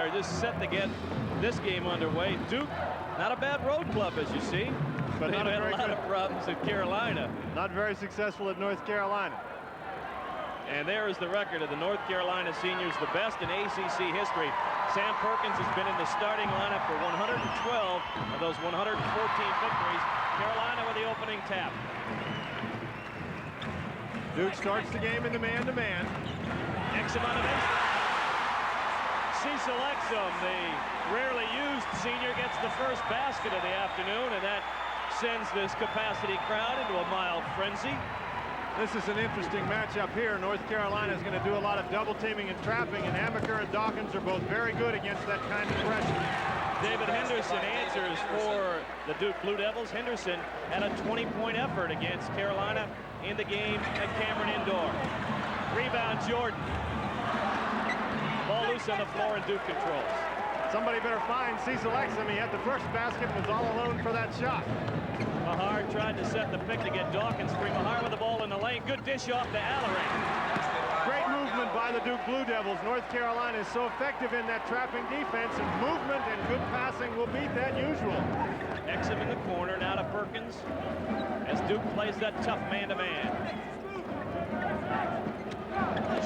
there just set to get this game underway. Duke, not a bad road club, as you see, but they've had a lot of problems at Carolina. Not very successful at North Carolina. And there is the record of the North Carolina seniors, the best in ACC history. Sam Perkins has been in the starting lineup for 112 of those 114 victories. Carolina with the opening tap. Duke starts the game in the man-to-man. Exum on the baseline. Cecil Exum, the rarely used senior, gets the first basket of the afternoon, and that sends this capacity crowd into a mild frenzy. This is an interesting matchup here. North Carolina is going to do a lot of double teaming and trapping, and Amaker and Dawkins are both very good against that kind of pressure. David Henderson answers for the Duke Blue Devils. Henderson had a 20-point effort against Carolina in the game at Cameron Indoor. Rebound Jordan. Ball loose on the floor and Duke controls. Somebody better find Cecil Exum. He had the first basket and was all alone for that shot. Mahar tried to set the pick to get Dawkins free. Mahar with the ball in the lane. Good dish off to Allery. Great movement by the Duke Blue Devils. North Carolina is so effective in that trapping defense, and movement and good passing will beat that usual. Exum in the corner, now to Perkins as Duke plays that tough man-to-man.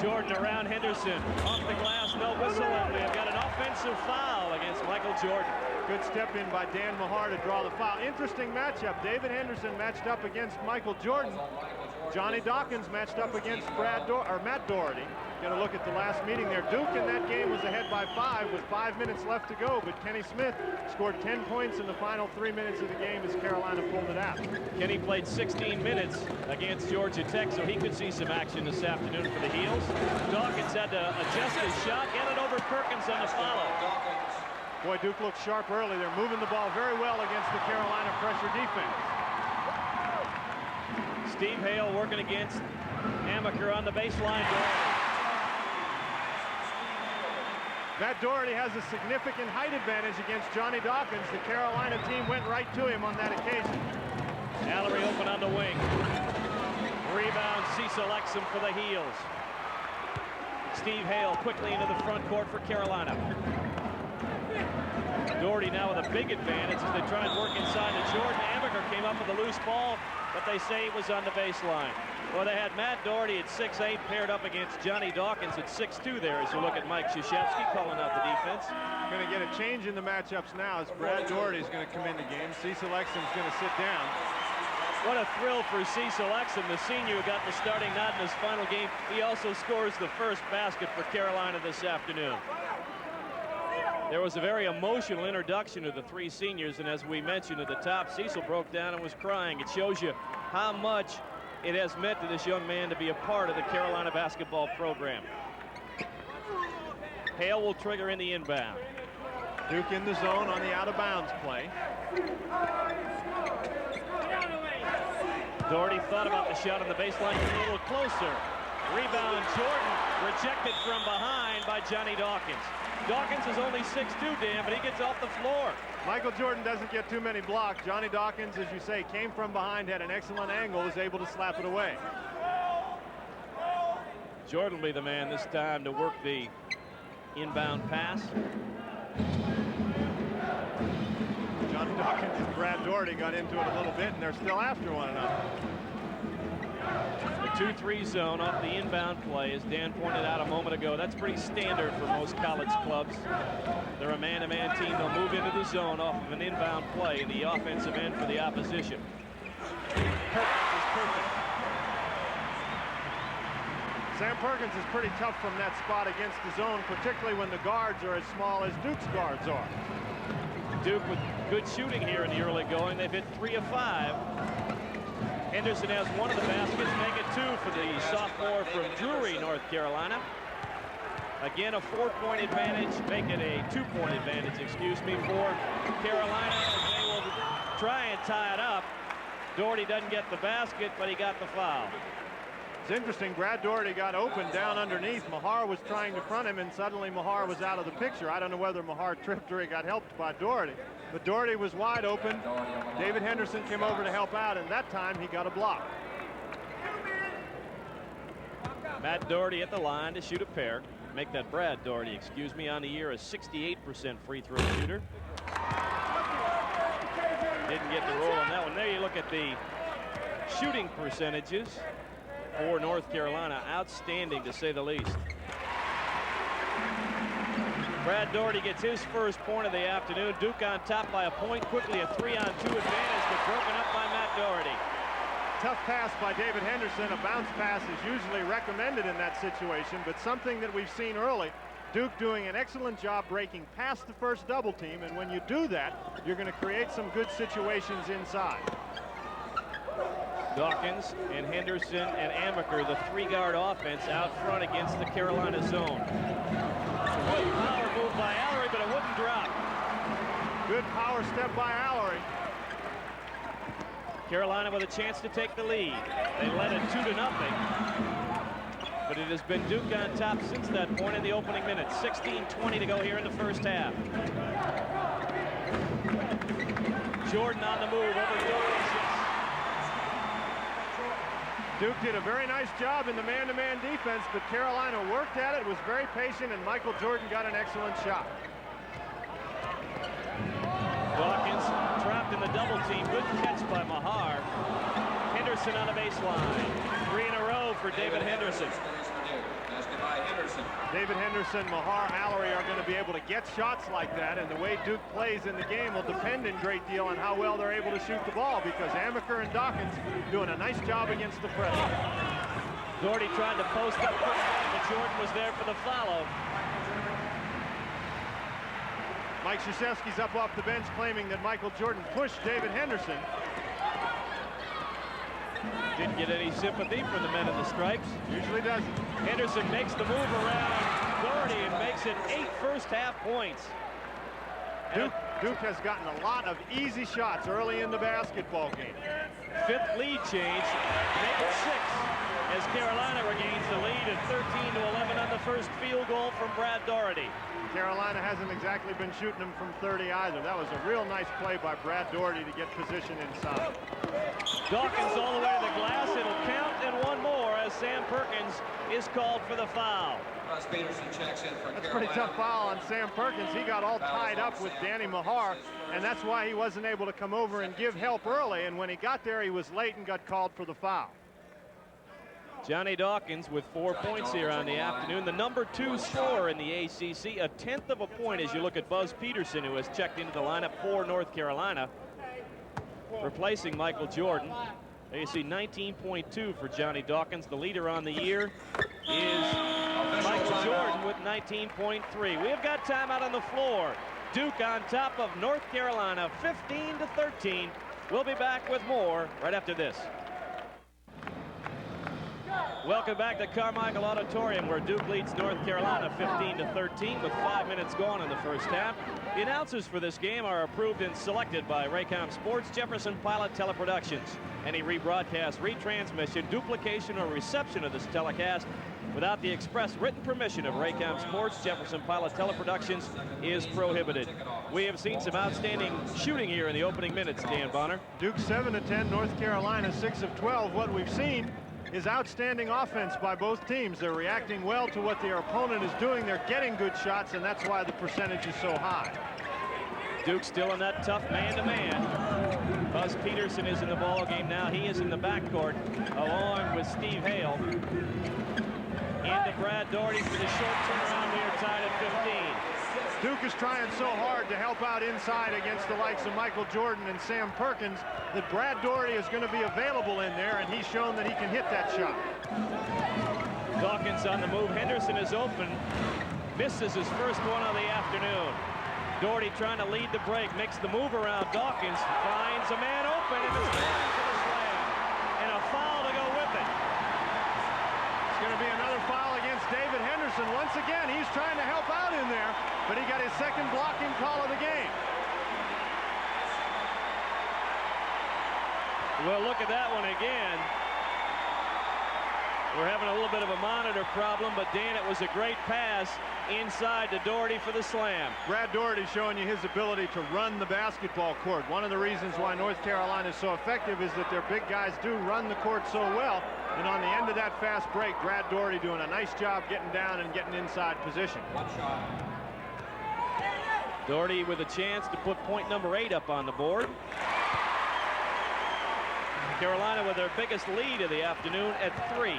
Jordan around Henderson. Off the glass, no whistle, and we have got an offensive foul against Michael Jordan. Good step in by Dan Mahar to draw the foul. Interesting matchup. David Henderson matched up against Michael Jordan. Johnny Dawkins matched up against Matt Doherty. Got to look at the last meeting there. Duke in that game was ahead by 5 with 5 minutes left to go, but Kenny Smith scored 10 points in the final 3 minutes of the game as Carolina pulled it out. Kenny played 16 minutes against Georgia Tech, so he could see some action this afternoon for the Heels. Dawkins had to adjust his shot, get it over Perkins on the follow. Boy, Duke looked sharp early. They're moving the ball very well against the Carolina pressure defense. Steve Hale working against Amaker on the baseline. Doherty. Matt Doherty has a significant height advantage against Johnny Dawkins. The Carolina team went right to him on that occasion. Allery open on the wing. Rebound Cecil Exum for the Heels. Steve Hale quickly into the front court for Carolina. Doherty now with a big advantage as they try and work inside to Jordan. Amaker came up with a loose ball, but they say it was on the baseline. Well, they had Matt Doherty at 6'8", paired up against Johnny Dawkins at 6'2" there as you look at Mike Krzyzewski calling out the defense. Going to get a change in the matchups now as Brad Doherty is going to come in the game. Cecil Exum is going to sit down. What a thrill for Cecil Exum, the senior who got the starting nod in his final game. He also scores the first basket for Carolina this afternoon. There was a very emotional introduction to the three seniors, and as we mentioned at the top, Cecil broke down and was crying. It shows you how much it has meant to this young man to be a part of the Carolina basketball program. Hale will trigger in the inbound. Duke in the zone on the out-of-bounds play. Doherty thought about the shot on the baseline, a little closer. Rebound Jordan, rejected from behind by Johnny Dawkins. Dawkins is only 6'2", Dan, but he gets off the floor. Michael Jordan doesn't get too many blocks. Johnny Dawkins, as you say, came from behind, had an excellent angle, was able to slap it away. Jordan will be the man this time to work the inbound pass. Johnny Dawkins and Brad Doherty got into it a little bit, and they're still after one another. The 2-3 zone off the inbound play, as Dan pointed out a moment ago. That's pretty standard for most college clubs. They're a man-to-man team. They'll move into the zone off of an inbound play, the offensive end for the opposition. Perkins is perfect. Sam Perkins is pretty tough from that spot against the zone, particularly when the guards are as small as Duke's guards are. Duke with good shooting here in the early going. They've hit 3 of 5. Henderson has one of the baskets, make it 2 for the sophomore from Drury, North Carolina. Again, a 4-point advantage, make it a 2-point advantage, excuse me, for Carolina, as they will try and tie it up. Doherty doesn't get the basket, but he got the foul. It's interesting, Brad Doherty got open down underneath. Mahar was trying to front him, and suddenly Mahar was out of the picture. I don't know whether Mahar tripped or he got helped by Doherty. But Doherty was wide open. David Henderson came over to help out, and that time he got a block. Matt Doherty at the line to shoot a pair. Make that Brad Doherty, excuse me, on the year a 68% free throw shooter. Didn't get the roll on that one. There you look at the shooting percentages for North Carolina. Outstanding, to say the least. Brad Doherty gets his first point of the afternoon. Duke on top by a point. Quickly a 3-on-2 advantage, but broken up by Matt Doherty. Tough pass by David Henderson. A bounce pass is usually recommended in that situation, but something that we've seen early. Duke doing an excellent job breaking past the first double team, and when you do that, you're going to create some good situations inside. Dawkins and Henderson and Amaker, the three-guard offense out front against the Carolina zone. Good power move by Allery, but it wouldn't drop. Good power step by Allery. Carolina with a chance to take the lead. They led it 2-0. But it has been Duke on top since that point in the opening minutes. 16:20 to go here in the first half. Jordan on the move over Doherty. Duke did a very nice job in the man-to-man defense, but Carolina worked at it, was very patient, and Michael Jordan got an excellent shot. Dawkins trapped in the double team. Good catch by Mahar. Henderson on the baseline. 3 in a row for David Henderson. David Henderson, Mahar, Allery are going to be able to get shots like that, and the way Duke plays in the game will depend in great deal on how well they're able to shoot the ball, because Amaker and Dawkins doing a nice job against the press. Doherty tried to post up, but Jordan was there for the follow. Mike Krzyzewski's up off the bench claiming that Michael Jordan pushed David Henderson. Didn't get any sympathy from the men in the stripes. Usually doesn't. Henderson makes the move around Doherty and makes it 8 first-half points. Duke has gotten a lot of easy shots early in the basketball game. 5th lead change, make it 6 as Carolina regains the lead at 13-11 on the first field goal from Brad Doherty. Carolina hasn't exactly been shooting them from 30 either. That was a real nice play by Brad Doherty to get position inside. Dawkins all the way to the glass. It'll count, and one more as Sam Perkins is called for the foul. That's a pretty tough foul on Sam Perkins. He got all tied up with Danny Mahar, and that's why he wasn't able to come over and give help early. And when he got there, he was late and got called for the foul. Johnny Dawkins with 4 points here on the afternoon. The number 2 scorer in the ACC, a 1/10 of a point as you look at Buzz Peterson, who has checked into the lineup for North Carolina, replacing Michael Jordan. There you see 19.2 for Johnny Dawkins. The leader on the year is Michael Jordan with 19.3. We have got time out on the floor. Duke on top of North Carolina, 15-13. We'll be back with more right after this. Welcome back to Carmichael Auditorium, where Duke leads North Carolina 15-13 with 5 minutes gone in the first half. The announcers for this game are approved and selected by Raycom Sports, Jefferson Pilot Teleproductions. Any rebroadcast, retransmission, duplication, or reception of this telecast without the express written permission of Raycom Sports, Jefferson Pilot Teleproductions is prohibited. We have seen some outstanding shooting here in the opening minutes, Dan Bonner. Duke 7 of 10, North Carolina 6 of 12. What we've seen is outstanding offense by both teams. They're reacting well to what their opponent is doing. They're getting good shots, and that's why the percentage is so high. Duke still in that tough man-to-man. Buzz Peterson is in the ball game now. He is in the backcourt along with Steve Hale. Into Brad Doherty for the short turnaround. We are tied at 15. Duke is trying so hard to help out inside against the likes of Michael Jordan and Sam Perkins that Brad Doherty is going to be available in there, and he's shown that he can hit that shot. Dawkins on the move. Henderson is open. Misses his first one of the afternoon. Doherty trying to lead the break. Makes the move around Dawkins. Finds a man open, and it's down for the slam. And a foul to go with it. It's going to be another foul against David Henderson. Once again, he's trying to help out in there, but he got his second blocking call of the game. Well, look at that one again. We're having a little bit of a monitor problem, but Dan, it was a great pass inside to Doherty for the slam. Brad Doherty showing you his ability to run the basketball court. One of the reasons why North Carolina is so effective is that their big guys do run the court so well. And on the end of that fast break, Brad Doherty doing a nice job getting down and getting inside position. Doherty with a chance to put point number 8 up on the board. Carolina with their biggest lead of the afternoon at 3.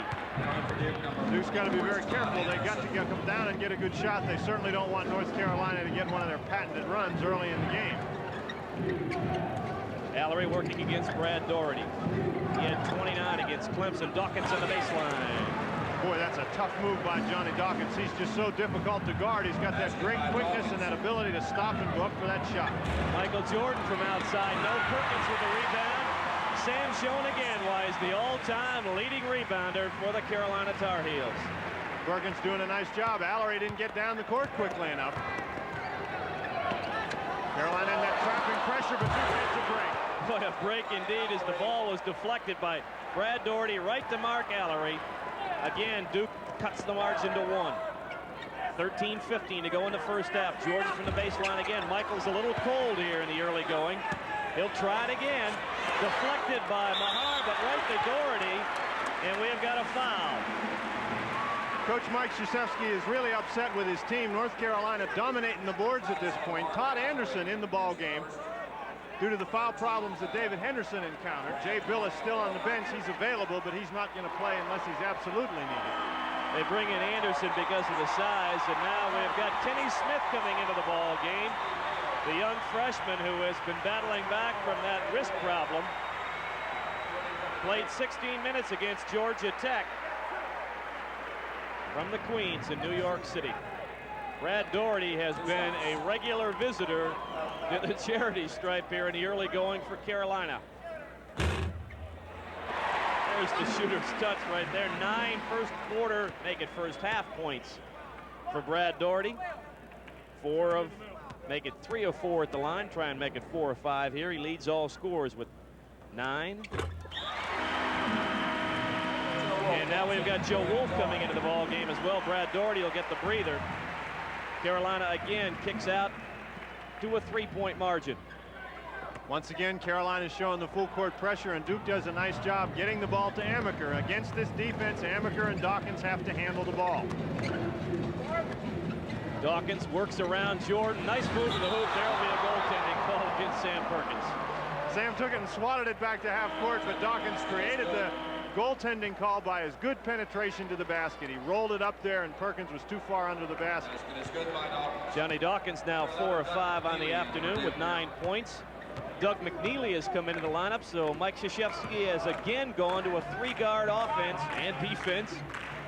Duke's got to be very careful. They got to come down and get a good shot. They certainly don't want North Carolina to get one of their patented runs early in the game. Allery working against Brad Doherty. He had 29 against Clemson. Dawkins on the baseline. Boy, that's a tough move by Johnny Dawkins. He's just so difficult to guard. He's got that great quickness and that ability to stop and go up for that shot. Michael Jordan from outside. No Perkins with the rebound. Sam showing again why he's the all-time leading rebounder for the Carolina Tar Heels. Perkins doing a nice job. Allery didn't get down the court quickly enough. Carolina in that trapping pressure, but Duke gets a break. What a break indeed, as the ball was deflected by Brad Doherty right to Mark Allery. Again, Duke cuts the margin to 1. 13-15 to go in the first half. Jordan from the baseline again. Michael's a little cold here in the early going. He'll try it again. Deflected by Mahar, but right to Doherty, and we have got a foul. Coach Mike Krzyzewski is really upset with his team. North Carolina dominating the boards at this point. Todd Anderson in the ball game due to the foul problems that David Henderson encountered. Jay Bill is still on the bench. He's available, but he's not going to play unless he's absolutely needed. They bring in Anderson because of the size, and now we've got Kenny Smith coming into the ball game. The young freshman who has been battling back from that wrist problem. Played 16 minutes against Georgia Tech from the Queens in New York City. Brad Doherty has been a regular visitor to the charity stripe here in the early going for Carolina. There's the shooter's touch right there. 9 first quarter, make it first half points for Brad Doherty. 3 of 4 at the line. Try and make it 4 or 5 here. He leads all scorers with 9. And now we've got Joe Wolf coming into the ball game as well. Brad Doherty will get the breather. Carolina again kicks out to a 3-point margin. Once again, Carolina is showing the full court pressure, and Duke does a nice job getting the ball to Amaker. Against this defense, Amaker and Dawkins have to handle the ball. Dawkins works around Jordan. Nice move to the hoop. There will be a goaltending call against Sam Perkins. Sam took it and swatted it back to half court, but Dawkins created the goaltending call by his good penetration to the basket. He rolled it up there, and Perkins was too far under the basket. Johnny Dawkins now 4 of 5 on the afternoon with 9 points. Doug McNeely has come into the lineup, so Mike Krzyzewski has again gone to a 3-guard offense and defense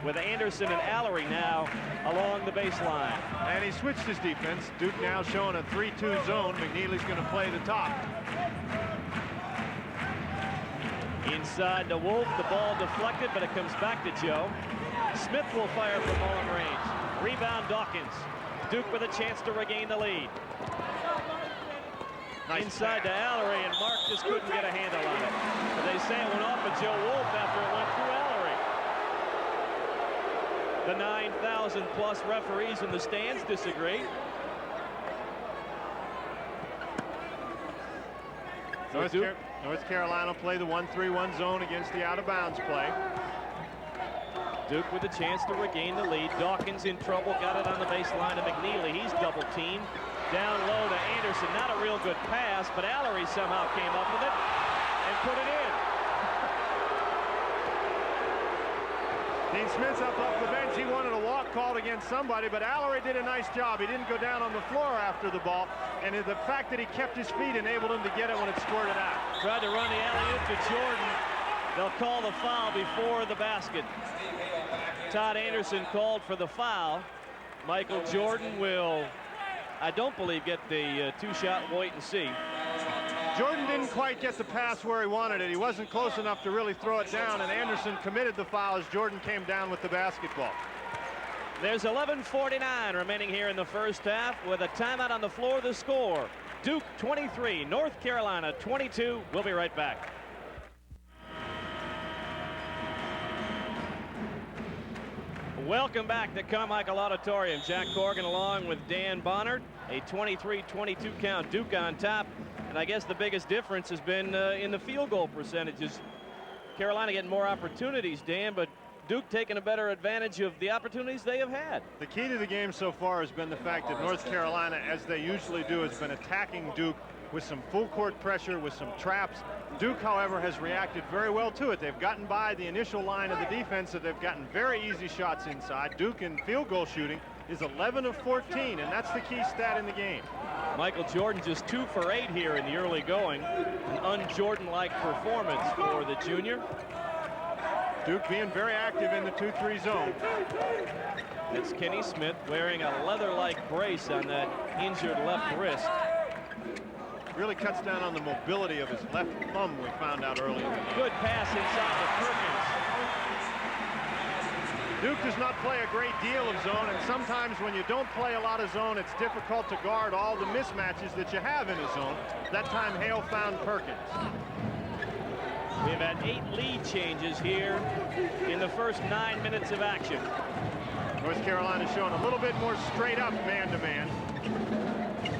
with Anderson and Allery now along the baseline. And he switched his defense. Duke now showing a 3-2 zone. McNeely's going to play the top. Inside to Wolf, the ball deflected, but it comes back to Joe. Smith will fire from long range. Rebound Dawkins. Duke with a chance to regain the lead. Nice inside to Allery, and Mark just couldn't get a handle on it. But they say it went off of Joe Wolf after it went through Allery. The 9,000 plus referees in the stands disagree. North Carolina play the 1-3-1 zone against the out-of-bounds play. Duke with a chance to regain the lead. Dawkins in trouble, got it on the baseline of McNeely. He's double-teamed. Down low to Anderson. Not a real good pass, but Allery somehow came up with it and put it in. Dean Smith's up off the bench. He wanted a walk called against somebody, but Allery did a nice job. He didn't go down on the floor after the ball, and the fact that he kept his feet enabled him to get it when it squirted out. Tried to run the alley-oop to Jordan. They'll call the foul before the basket. Todd Anderson called for the foul. Michael Jordan will, I don't believe, get the 2-shot wait and see. Jordan didn't quite get the pass where he wanted it. He wasn't close enough to really throw it down, and Anderson committed the foul as Jordan came down with the basketball. There's 11:49 remaining here in the first half with a timeout on the floor. The score, Duke 23, North Carolina 22. We'll be right back. Welcome back to Carmichael Auditorium. Jack Corrigan along with Dan Bonnard. A 23-22 count. Duke on top. And I guess the biggest difference has been in the field goal percentages Carolina getting more opportunities, Dan, but Duke taking a better advantage of the opportunities they have had. The key to the game so far has been the fact that North Carolina, as they usually do, has been attacking Duke with some full court pressure, with some traps. Duke, however, has reacted very well to it. They've gotten by the initial line of the defense, so they've gotten very easy shots inside. Duke in field goal shooting is 11 of 14, and that's the key stat in the game. Michael Jordan just 2 for 8 here in the early going. An un-Jordan-like performance for the junior. Duke being very active in the 2-3 zone. It's Kenny Smith wearing a leather-like brace on that injured left wrist. Really cuts down on the mobility of his left thumb, we found out earlier. Good pass inside to Perkins. Duke does not play a great deal of zone, and sometimes when you don't play a lot of zone, it's difficult to guard all the mismatches that you have in a zone. That time, Hale found Perkins. We've had 8 lead changes here in the first 9 minutes of action. North Carolina showing a little bit more straight up man-to-man.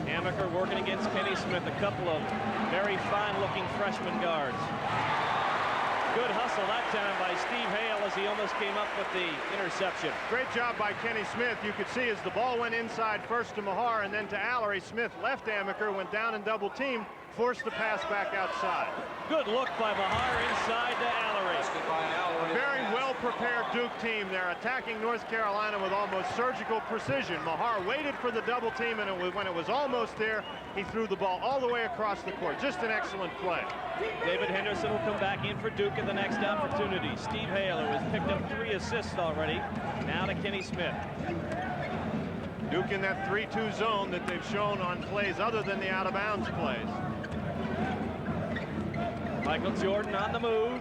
Amaker working against Kenny Smith, a couple of very fine-looking freshman guards. Good hustle that time by Steve Hale as he almost came up with the interception. Great job by Kenny Smith. You could see as the ball went inside first to Mahar and then to Allery, Smith left Amaker, went down and double teamed, forced the pass back outside. Good look by Mahar inside to Allery. A very well-prepared Duke team there, attacking North Carolina with almost surgical precision. Mahar waited for the double team, and when it was almost there, he threw the ball all the way across the court. Just an excellent play. David Henderson will come back in for Duke in the next opportunity. Steve Hale, who has picked up 3 assists already, now to Kenny Smith. Duke in that 3-2 zone that they've shown on plays other than the out-of-bounds plays. Michael Jordan on the move.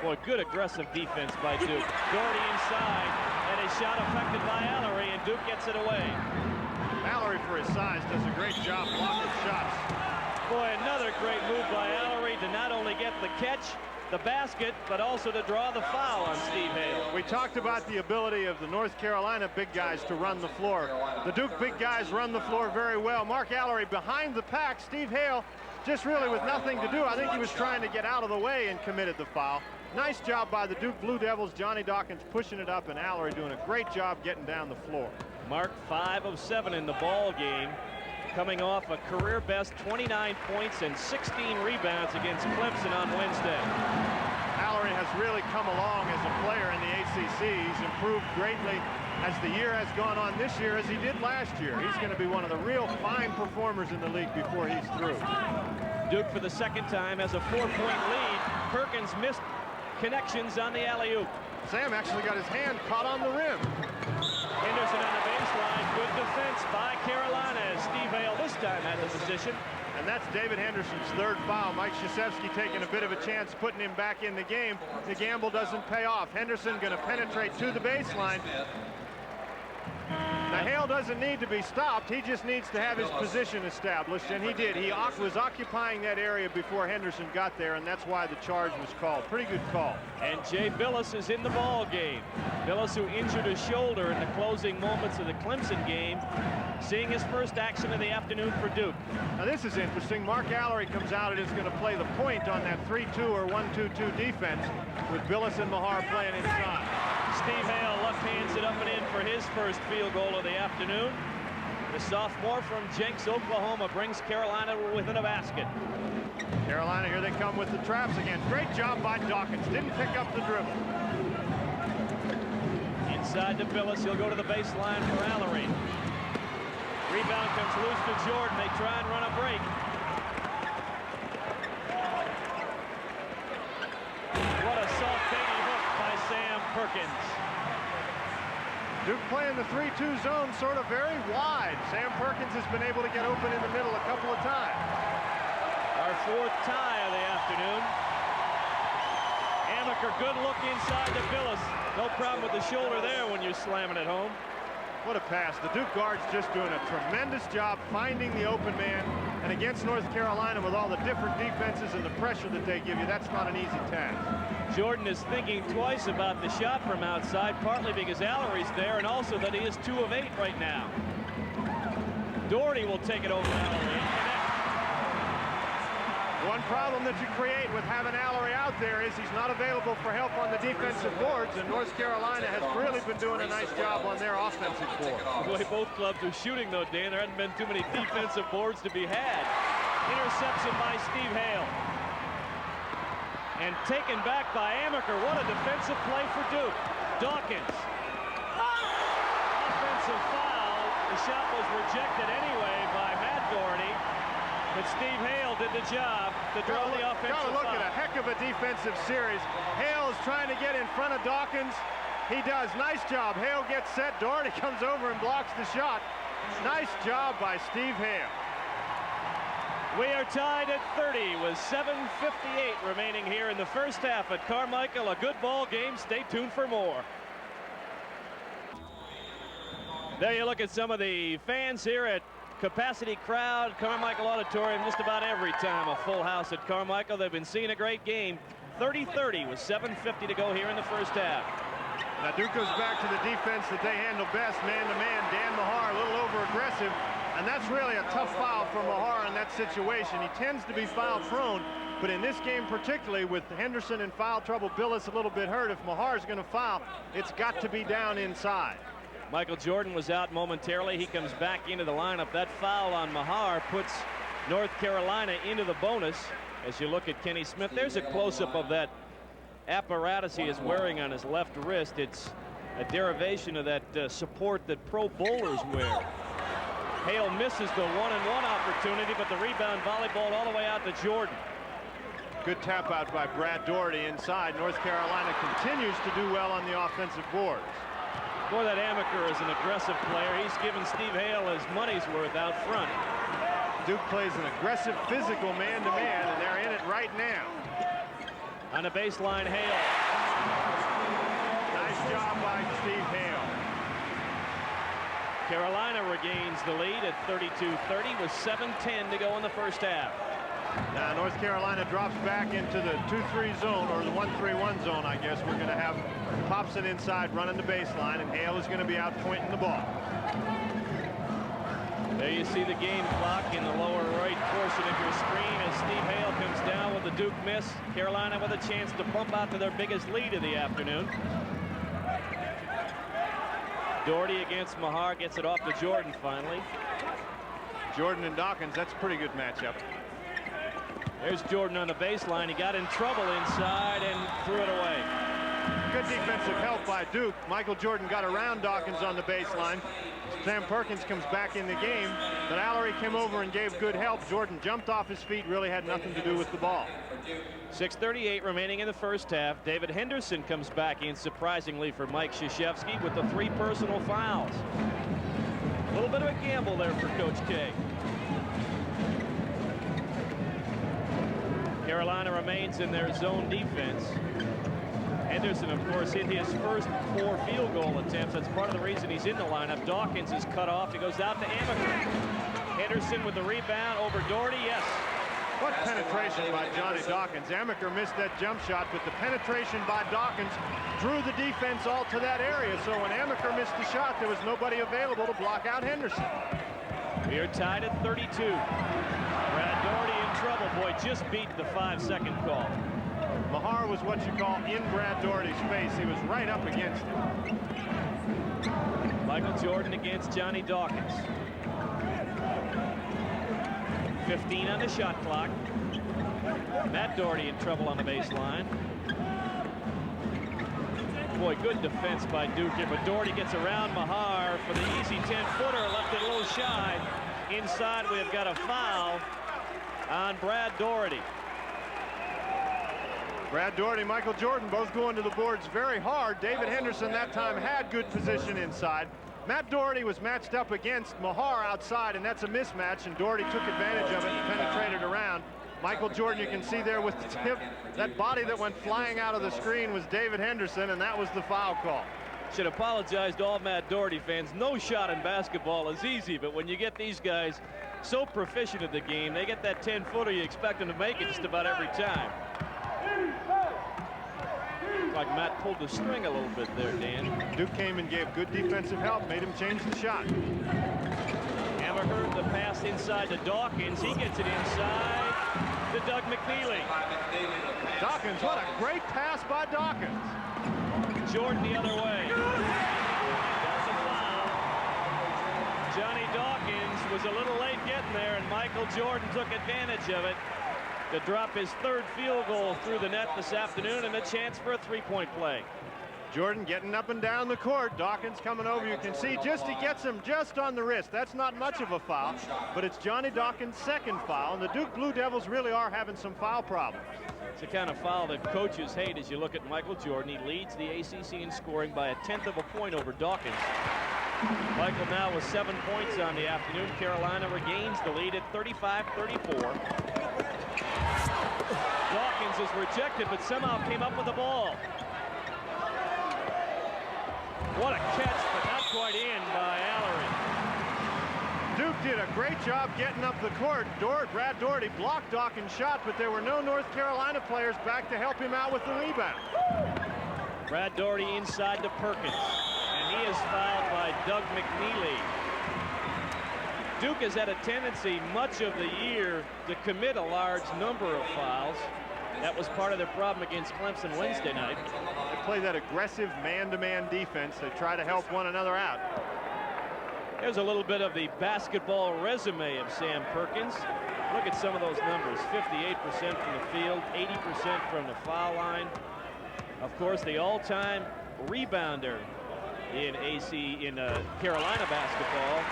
Boy, good aggressive defense by Duke. Doherty inside, and a shot affected by Allery, and Duke gets it away. Allery, for his size, does a great job blocking shots. Boy, another great move by Allery to not only get the catch, the basket, but also to draw the foul on Steve Hale. We talked about the ability of the North Carolina big guys to run the floor. The Duke big guys run the floor very well. Mark Allery behind the pack. Steve Hale just really with nothing to do. I think he was trying to get out of the way and committed the foul. Nice job by the Duke Blue Devils. Johnny Dawkins pushing it up, and Allery doing a great job getting down the floor. Mark 5 of 7 in the ball game, coming off a career best 29 points and 16 rebounds against Clemson on Wednesday. Allery has really come along as a player in the ACC. He's improved greatly as the year has gone on this year, as he did last year. He's going to be one of the real fine performers in the league before he's through. Duke for the second time has a 4-point lead. Perkins missed connections on the alley-oop. Sam actually got his hand caught on the rim. Henderson on the baseline. Good defense by Carolina as Steve Hale this time had the position. And that's David Henderson's 3rd foul. Mike Krzyzewski taking a bit of a chance putting him back in the game. The gamble doesn't pay off. Henderson going to penetrate to the baseline. Now, Hale doesn't need to be stopped. He just needs to have his position established, and he did. He was occupying that area before Henderson got there, and that's why the charge was called. Pretty good call. And Jay Billis is in the ball game. Billis, who injured his shoulder in the closing moments of the Clemson game, seeing his first action of the afternoon for Duke. Now, this is interesting. Mark Allery comes out and is going to play the point on that 3-2 or 1-2-2 defense with Billis and Mahar playing inside. Steve Hale left hands it up and in for his first field goal of the afternoon. The sophomore from Jenks, Oklahoma, brings Carolina within a basket. Carolina, here they come with the traps again. Great job by Dawkins. Didn't pick up the dribble. Inside to Billis. He'll go to the baseline for Allery. Rebound comes loose to Jordan. They try and run a break. What a soft baby hook by Sam Perkins. Duke playing the 3-2 zone sort of very wide. Sam Perkins has been able to get open in the middle a couple of times. Our 4th tie of the afternoon. Amaker, good look inside to Billis. No problem with the shoulder there when you're slamming it home. What a pass. The Duke guards just doing a tremendous job finding the open man. And against North Carolina, with all the different defenses and the pressure that they give you, that's not an easy task. Jordan is thinking twice about the shot from outside, partly because Allery's there, and also that he is 2 of 8 right now. Doherty will take it over Allery and connect. One problem that you create with having Allery out there is he's not available for help on the defensive boards, and North Carolina has really been doing a nice job on their offensive board. The way both clubs are shooting, though, Dan, there hasn't been too many defensive boards to be had. Interception by Steve Hale. And taken back by Amaker. What a defensive play for Duke. Dawkins. Offensive foul. The shot was rejected anyway by Matt Doherty. But Steve Hale did the job to draw the offensive foul. Gotta look at a heck of a defensive series. Hale is trying to get in front of Dawkins. He does. Nice job. Hale gets set. Doherty comes over and blocks the shot. Nice job by Steve Hale. We are tied at 30 with 7:58 remaining here in the first half at Carmichael. A good ball game. Stay tuned for more. There you look at some of the fans here at capacity crowd, Carmichael Auditorium, just about every time a full house at Carmichael. They've been seeing a great game. 30-30 with 7:50 to go here in the first half. Now Duke goes back to the defense that they handle best, man-to-man. Dan Mahar a little over-aggressive, and that's really a tough foul for Mahar in that situation. He tends to be foul-prone, but in this game particularly with Henderson in foul trouble, Billis a little bit hurt. If Mahar is going to foul, it's got to be down inside. Michael Jordan was out momentarily. He comes back into the lineup. That foul on Mahar puts North Carolina into the bonus. As you look at Kenny Smith, there's a close-up of that apparatus he is wearing on his left wrist. It's a derivation of that support that pro bowlers wear. Hale misses the one-and-one opportunity, but the rebound volleyball all the way out to Jordan. Good tap out by Brad Doherty inside. North Carolina continues to do well on the offensive boards. Boy, that Amaker is an aggressive player. He's given Steve Hale his money's worth out front. Duke plays an aggressive, physical man-to-man, and they're in it right now. On the baseline, Hale. Nice job by Steve Hale. Carolina regains the lead at 32-30 with 7:10 to go in the first half. Now North Carolina drops back into the 2-3 zone, or the 1-3-1 zone, I guess. We're going to have Popson inside running the baseline, and Hale is going to be out pointing the ball. There you see the game clock in the lower right portion of your screen as Steve Hale comes down with the Duke miss. Carolina with a chance to bump out to their biggest lead of the afternoon. Doherty against Mahar, gets it off to Jordan finally. Jordan and Dawkins, that's a pretty good matchup. There's Jordan on the baseline. He got in trouble inside and threw it away. Good defensive help by Duke. Michael Jordan got around Dawkins on the baseline. Sam Perkins comes back in the game, but Allery came over and gave good help. Jordan jumped off his feet, really had nothing to do with the ball. 6:38 remaining in the first half. David Henderson comes back in surprisingly for Mike Krzyzewski with the 3 personal fouls. A little bit of a gamble there for Coach K. Carolina remains in their zone defense. Henderson, of course, hit his first 4 field goal attempts. That's part of the reason he's in the lineup. Dawkins is cut off. He goes out to Amaker. Henderson with the rebound over Doherty. Yes. What penetration by Johnny Dawkins. Amaker missed that jump shot, but the penetration by Dawkins drew the defense all to that area. So when Amaker missed the shot, there was nobody available to block out Henderson. We are tied at 32. Brad Doherty in trouble. Boy, just beat the 5-second call. Mahar was what you call in Brad Doherty's face. He was right up against him. Michael Jordan against Johnny Dawkins. 15 on the shot clock. Matt Doherty in trouble on the baseline. Boy, good defense by Duke here, but Doherty gets around Mahar for the easy 10-footer, left it a little shy. Inside, we have got a foul on Brad Doherty. Brad Doherty, Michael Jordan both going to the boards very hard. David Henderson that time had good position inside. Matt Doherty was matched up against Mahar outside, and that's a mismatch, and Doherty took advantage of it and penetrated around. Michael Jordan, you can see there with the tip, that body that went flying out of the screen was David Henderson, and that was the foul call. Should apologize to all Matt Doherty fans. No shot in basketball is easy, but when you get these guys so proficient at the game, they get that 10-footer, you expect them to make it just about every time. Like Matt pulled the string a little bit there, Dan. Duke came and gave good defensive help, made him change the shot. Amaker, the pass inside to Dawkins. He gets it inside. to Doug McNeely. Dawkins, what a great pass by Dawkins. Jordan the other way. That's a foul. Johnny Dawkins was a little late getting there, and Michael Jordan took advantage of it to drop his third field goal through the net this afternoon, and a chance for a three-point play. Jordan getting up and down the court. Dawkins coming over. You can see just he gets him just on the wrist. That's not much of a foul, but it's Johnny Dawkins' second foul, and the Duke Blue Devils really are having some foul problems. It's the kind of foul that coaches hate. As you look at Michael Jordan, he leads the ACC in scoring by 1/10 of a point over Dawkins. Michael now with 7 points on the afternoon. Carolina regains the lead at 35-34. Dawkins is rejected, but somehow came up with the ball. What a catch, but not quite in by Allery. Duke did a great job getting up the court. Brad Doherty blocked Dawkins' shot, but there were no North Carolina players back to help him out with the rebound. Brad Doherty inside to Perkins, and he is fouled by Doug McNeely. Duke has had a tendency much of the year to commit a large number of fouls. That was part of their problem against Clemson Wednesday night. They play that aggressive man-to-man defense. They try to help one another out. There's a little bit of the basketball resume of Sam Perkins. Look at some of those numbers. 58% from the field, 80% from the foul line. Of course, the all-time rebounder in Carolina basketball,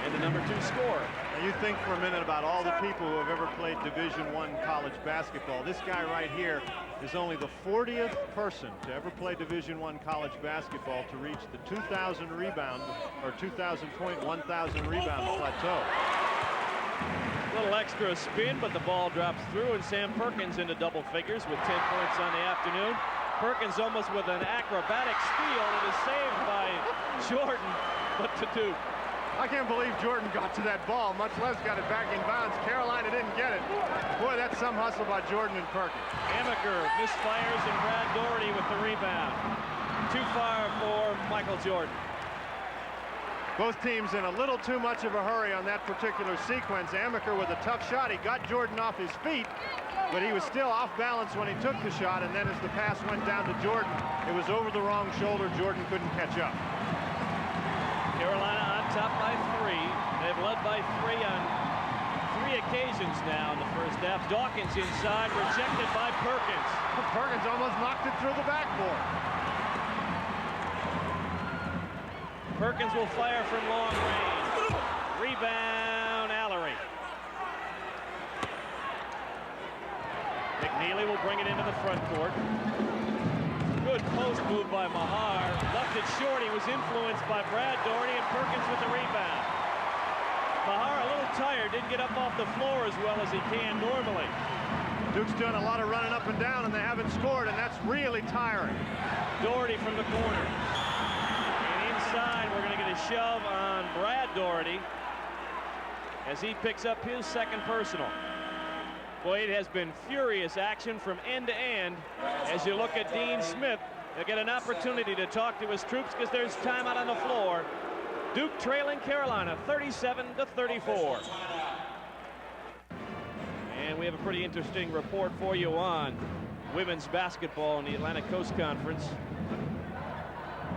and the #2 scorer. Now you think for a minute about all the people who have ever played Division I college basketball. This guy right here is only the 40th person to ever play Division I college basketball to reach the 2,000 rebound or 2,000 point, 1,000 rebound plateau. A little extra spin, but the ball drops through, and Sam Perkins into double figures with 10 points on the afternoon. Perkins almost with an acrobatic steal. It is saved by Jordan, but to Duke. I can't believe Jordan got to that ball, much less got it back in bounds. Carolina didn't get it. Boy, that's some hustle by Jordan and Perkins. Amaker misfires, and Brad Doherty with the rebound. Too far for Michael Jordan. Both teams in a little too much of a hurry on that particular sequence. Amaker with a tough shot. He got Jordan off his feet, but he was still off balance when he took the shot, and then as the pass went down to Jordan, it was over the wrong shoulder. Jordan couldn't catch up. Carolina on top by 3. They've led by 3 on 3 occasions now in the first half. Dawkins inside, rejected by Perkins. Perkins almost knocked it through the backboard. Perkins will fire from long range. Rebound, Allery. McNeely will bring it into the front court. Good post move by Mahar. Left it short. He was influenced by Brad Doherty, and Perkins with the rebound. Mahar a little tired. Didn't get up off the floor as well as he can normally. Duke's done a lot of running up and down, and they haven't scored, and that's really tiring. Doherty from the corner. And inside, we're going to get a shove on Brad Doherty as he picks up his second personal. Boy, it has been furious action from end to end. As you look at Dean Smith, he'll get an opportunity to talk to his troops because there's time out on the floor. Duke trailing Carolina 37-34. And we have a pretty interesting report for you on women's basketball in the Atlantic Coast Conference.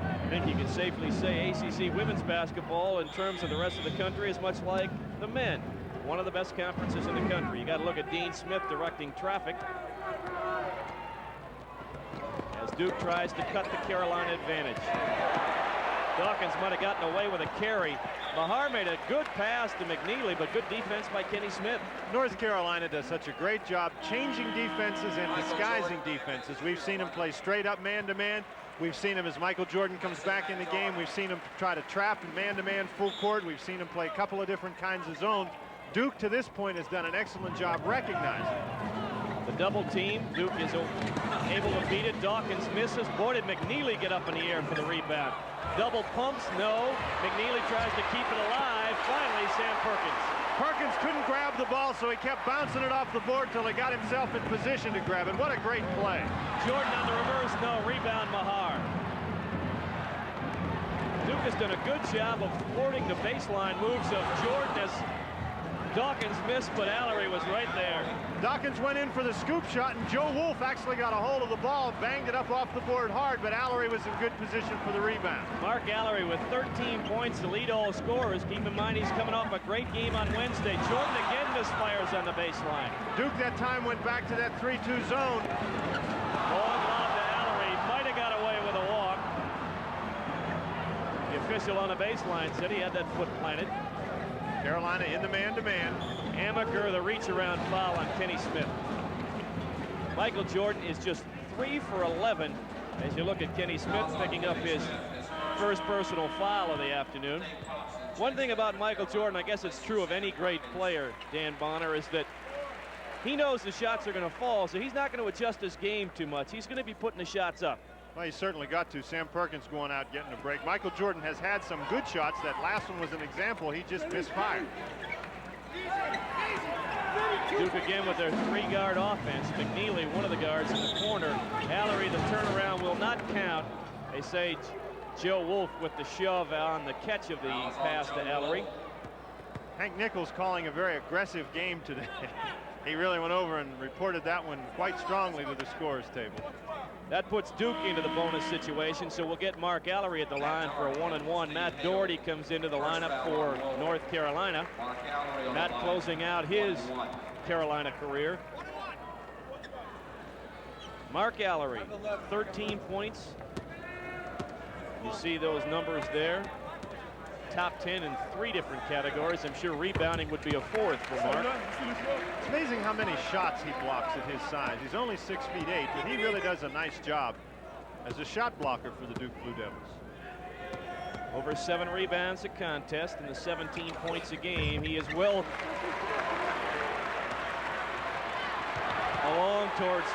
I think you can safely say ACC women's basketball in terms of the rest of the country is much like the men. One of the best conferences in the country. You got to look at Dean Smith directing traffic as Duke tries to cut the Carolina advantage. Dawkins might have gotten away with a carry. Mahar made a good pass to McNeely, but good defense by Kenny Smith. North Carolina does such a great job changing defenses and disguising defenses. We've seen him play straight up man-to-man. We've seen him as Michael Jordan comes back in the game. We've seen him try to trap man-to-man full court. We've seen him play a couple of different kinds of zones. Duke, to this point, has done an excellent job recognizing the double team. Duke is able to beat it. Dawkins misses. Boy, did McNeely get up in the air for the rebound. Double pumps, no. McNeely tries to keep it alive. Finally, Sam Perkins. Perkins couldn't grab the ball, so he kept bouncing it off the board till he got himself in position to grab it. What a great play. Jordan on the reverse, no. Rebound, Mahar. Duke has done a good job of thwarting the baseline moves of Jordan as Dawkins missed, but Allery was right there. Dawkins went in for the scoop shot, and Joe Wolf actually got a hold of the ball, banged it up off the board hard, but Allery was in good position for the rebound. Mark Allery with 13 points to lead all scorers. Keep in mind he's coming off a great game on Wednesday. Jordan again misfires on the baseline. Duke that time went back to that 3-2 zone. Long lob to Allery. Might have got away with a walk. The official on the baseline said he had that foot planted. Carolina in the man-to-man. Amaker, the reach-around foul on Kenny Smith. Michael Jordan is just 3 for 11 as you look at Kenny Smith picking up his first personal foul of the afternoon. One thing about Michael Jordan, I guess it's true of any great player, Dan Bonner, is that he knows the shots are going to fall, so he's not going to adjust his game too much. He's going to be putting the shots up. Well, he certainly got to. Sam Perkins going out getting a break. Michael Jordan has had some good shots. That last one was an example. He just misfired. Duke again with their 3-guard offense. McNeely, one of the guards in the corner. Allery, the turnaround will not count. They say Joe Wolf with the shove on the catch of the pass to Allery. Hank Nichols calling a very aggressive game today. He really went over and reported that one quite strongly to the scorers table. That puts Duke into the bonus situation, so we'll get Mark Allery at the line for a 1-and-1. Matt Doherty comes into the lineup for North Carolina. Matt closing out his Carolina career. Mark Allery, 13 points. You see those numbers there. Top 10 in 3 different categories. I'm sure rebounding would be a 4th for Mark. It's amazing how many shots he blocks at his size. He's only 6'8", but he really does a nice job as a shot blocker for the Duke Blue Devils. Over 7 rebounds a contest and the 17 points a game. He is well along towards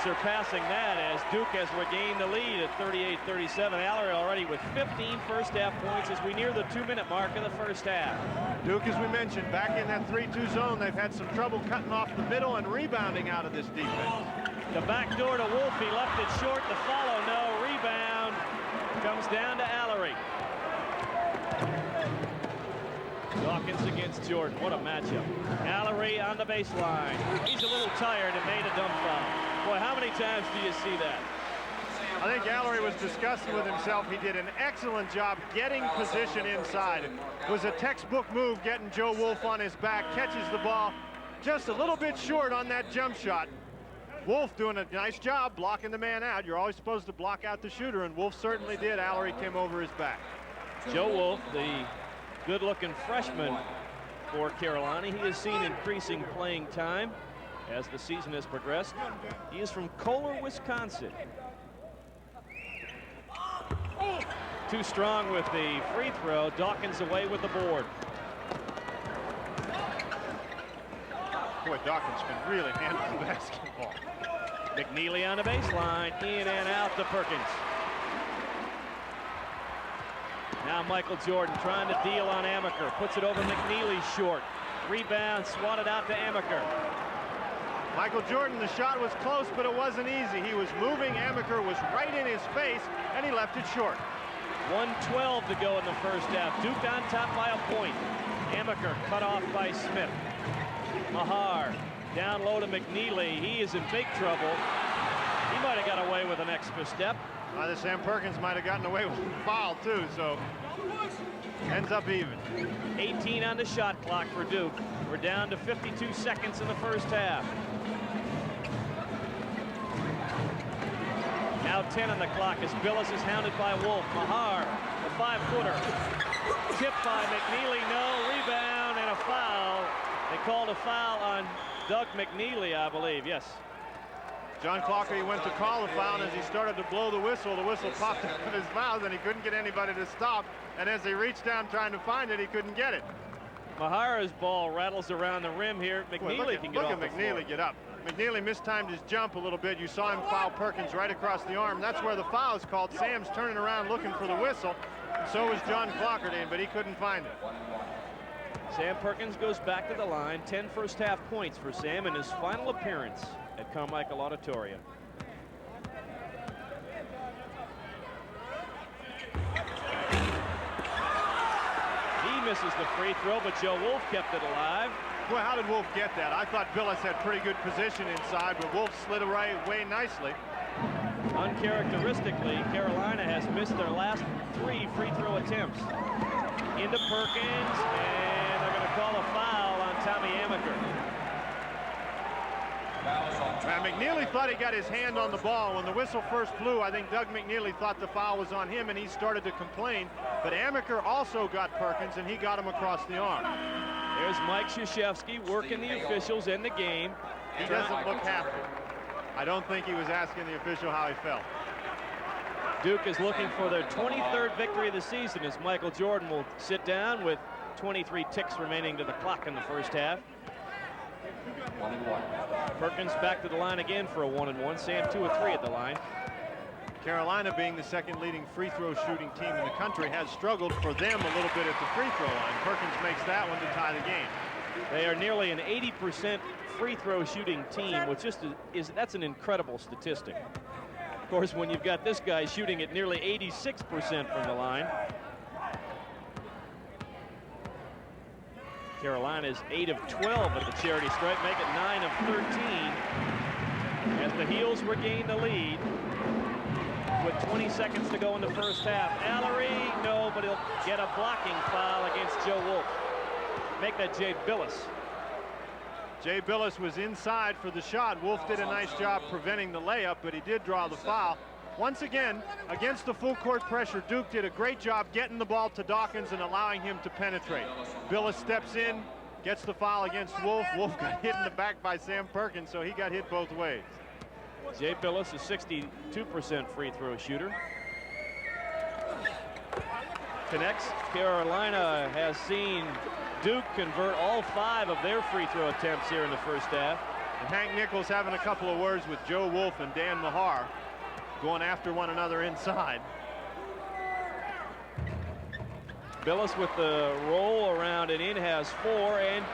surpassing that as Duke has regained the lead at 38-37. Allery already with 15 first-half points as we near the 2-minute mark of the first half. Duke, as we mentioned, back in that 3-2 zone. They've had some trouble cutting off the middle and rebounding out of this defense. The back door to Wolf. He left it short. The follow, no. Rebound comes down to Allery. Dawkins against Jordan. What a matchup. Allery on the baseline. He's a little tired and made a dumb foul. Boy, how many times do you see that? I think Allery was discussing with himself. He did an excellent job getting position inside. It was a textbook move getting Joe Wolf on his back, catches the ball just a little bit short on that jump shot. Wolf doing a nice job blocking the man out. You're always supposed to block out the shooter, and Wolf certainly did. Allery came over his back. Joe Wolf, the good-looking freshman for Carolina. He has seen increasing playing time as the season has progressed. He is from Kohler, Wisconsin. Too strong with the free throw. Dawkins away with the board. Boy, Dawkins can really handle the basketball. McNeely on the baseline, in and out to Perkins. Now Michael Jordan trying to deal on Amaker. Puts it over McNeely short. Rebound swatted out to Amaker. Michael Jordan, the shot was close, but it wasn't easy. He was moving. Amaker was right in his face, and he left it short. 1:12 to go in the first half. Duke on top by a point. Amaker cut off by Smith. Mahar down low to McNeely. He is in big trouble. He might have got away with an extra step. The Sam Perkins might have gotten away with a foul too, so ends up even. 18 on the shot clock for Duke. We're down to 52 seconds in the first half. Now 10 on the clock as Billis is hounded by Wolf. Mahar, the 5-footer. Tipped by McNeely, no. Rebound and a foul. They called a foul on Doug McNeely, I believe. Yes. John Clockery went to call the foul, and as he started to blow the whistle popped out of his mouth, and he couldn't get anybody to stop. And as he reached down trying to find it, he couldn't get it. Mahara's ball rattles around the rim here. McNeely can get off the floor. Look at McNeely get up. McNeely mistimed his jump a little bit. You saw him foul Perkins right across the arm. That's where the foul is called. Sam's turning around looking for the whistle. And so was John Clockery, but he couldn't find it. Sam Perkins goes back to the line. 10 first half points for Sam in his final appearance at Carmichael Auditorium. He misses the free throw, but Joe Wolf kept it alive. Well, how did Wolf get that? I thought Billis had pretty good position inside, but Wolf slid away nicely. Uncharacteristically, Carolina has missed their last 3 free throw attempts. Into Perkins, and they're going to call a foul on Tommy Amaker. Now, McNeely thought he got his hand on the ball. When the whistle first blew, I think Doug McNeely thought the foul was on him, and he started to complain. But Amaker also got Perkins, and he got him across the arm. There's Mike Krzyzewski working the officials in the game. He doesn't look happy. I don't think he was asking the official how he felt. Duke is looking for their 23rd victory of the season as Michael Jordan will sit down with 23 ticks remaining to the clock in the first half. 1-1. Perkins back to the line again for a 1-1. Sam 2 of 3 at the line. Carolina, being the second leading free throw shooting team in the country, has struggled for them a little bit at the free throw line. Perkins makes that one to tie the game. They are nearly an 80% free throw shooting team, which that's an incredible statistic. Of course, when you've got this guy shooting at nearly 86% from the line. Carolina is 8 of 12 at the charity stripe, make it 9 of 13 as the Heels regain the lead with 20 seconds to go in the first half. Allery, no, but he'll get a blocking foul against Joe Wolf. Make that Jay Billis. Jay Billis was inside for the shot. Wolf did a nice job preventing the layup, but he did draw the foul. Once again, against the full court pressure, Duke did a great job getting the ball to Dawkins and allowing him to penetrate. Billis steps in, gets the foul against Wolf. Wolf got hit in the back by Sam Perkins, so he got hit both ways. Jay Billis is 62% free throw shooter. Connects. Carolina has seen Duke convert all 5 of their free throw attempts here in the first half. And Hank Nichols having a couple of words with Joe Wolf and Dan Mahar, going after one another inside. Billis with the roll around and in has 4, and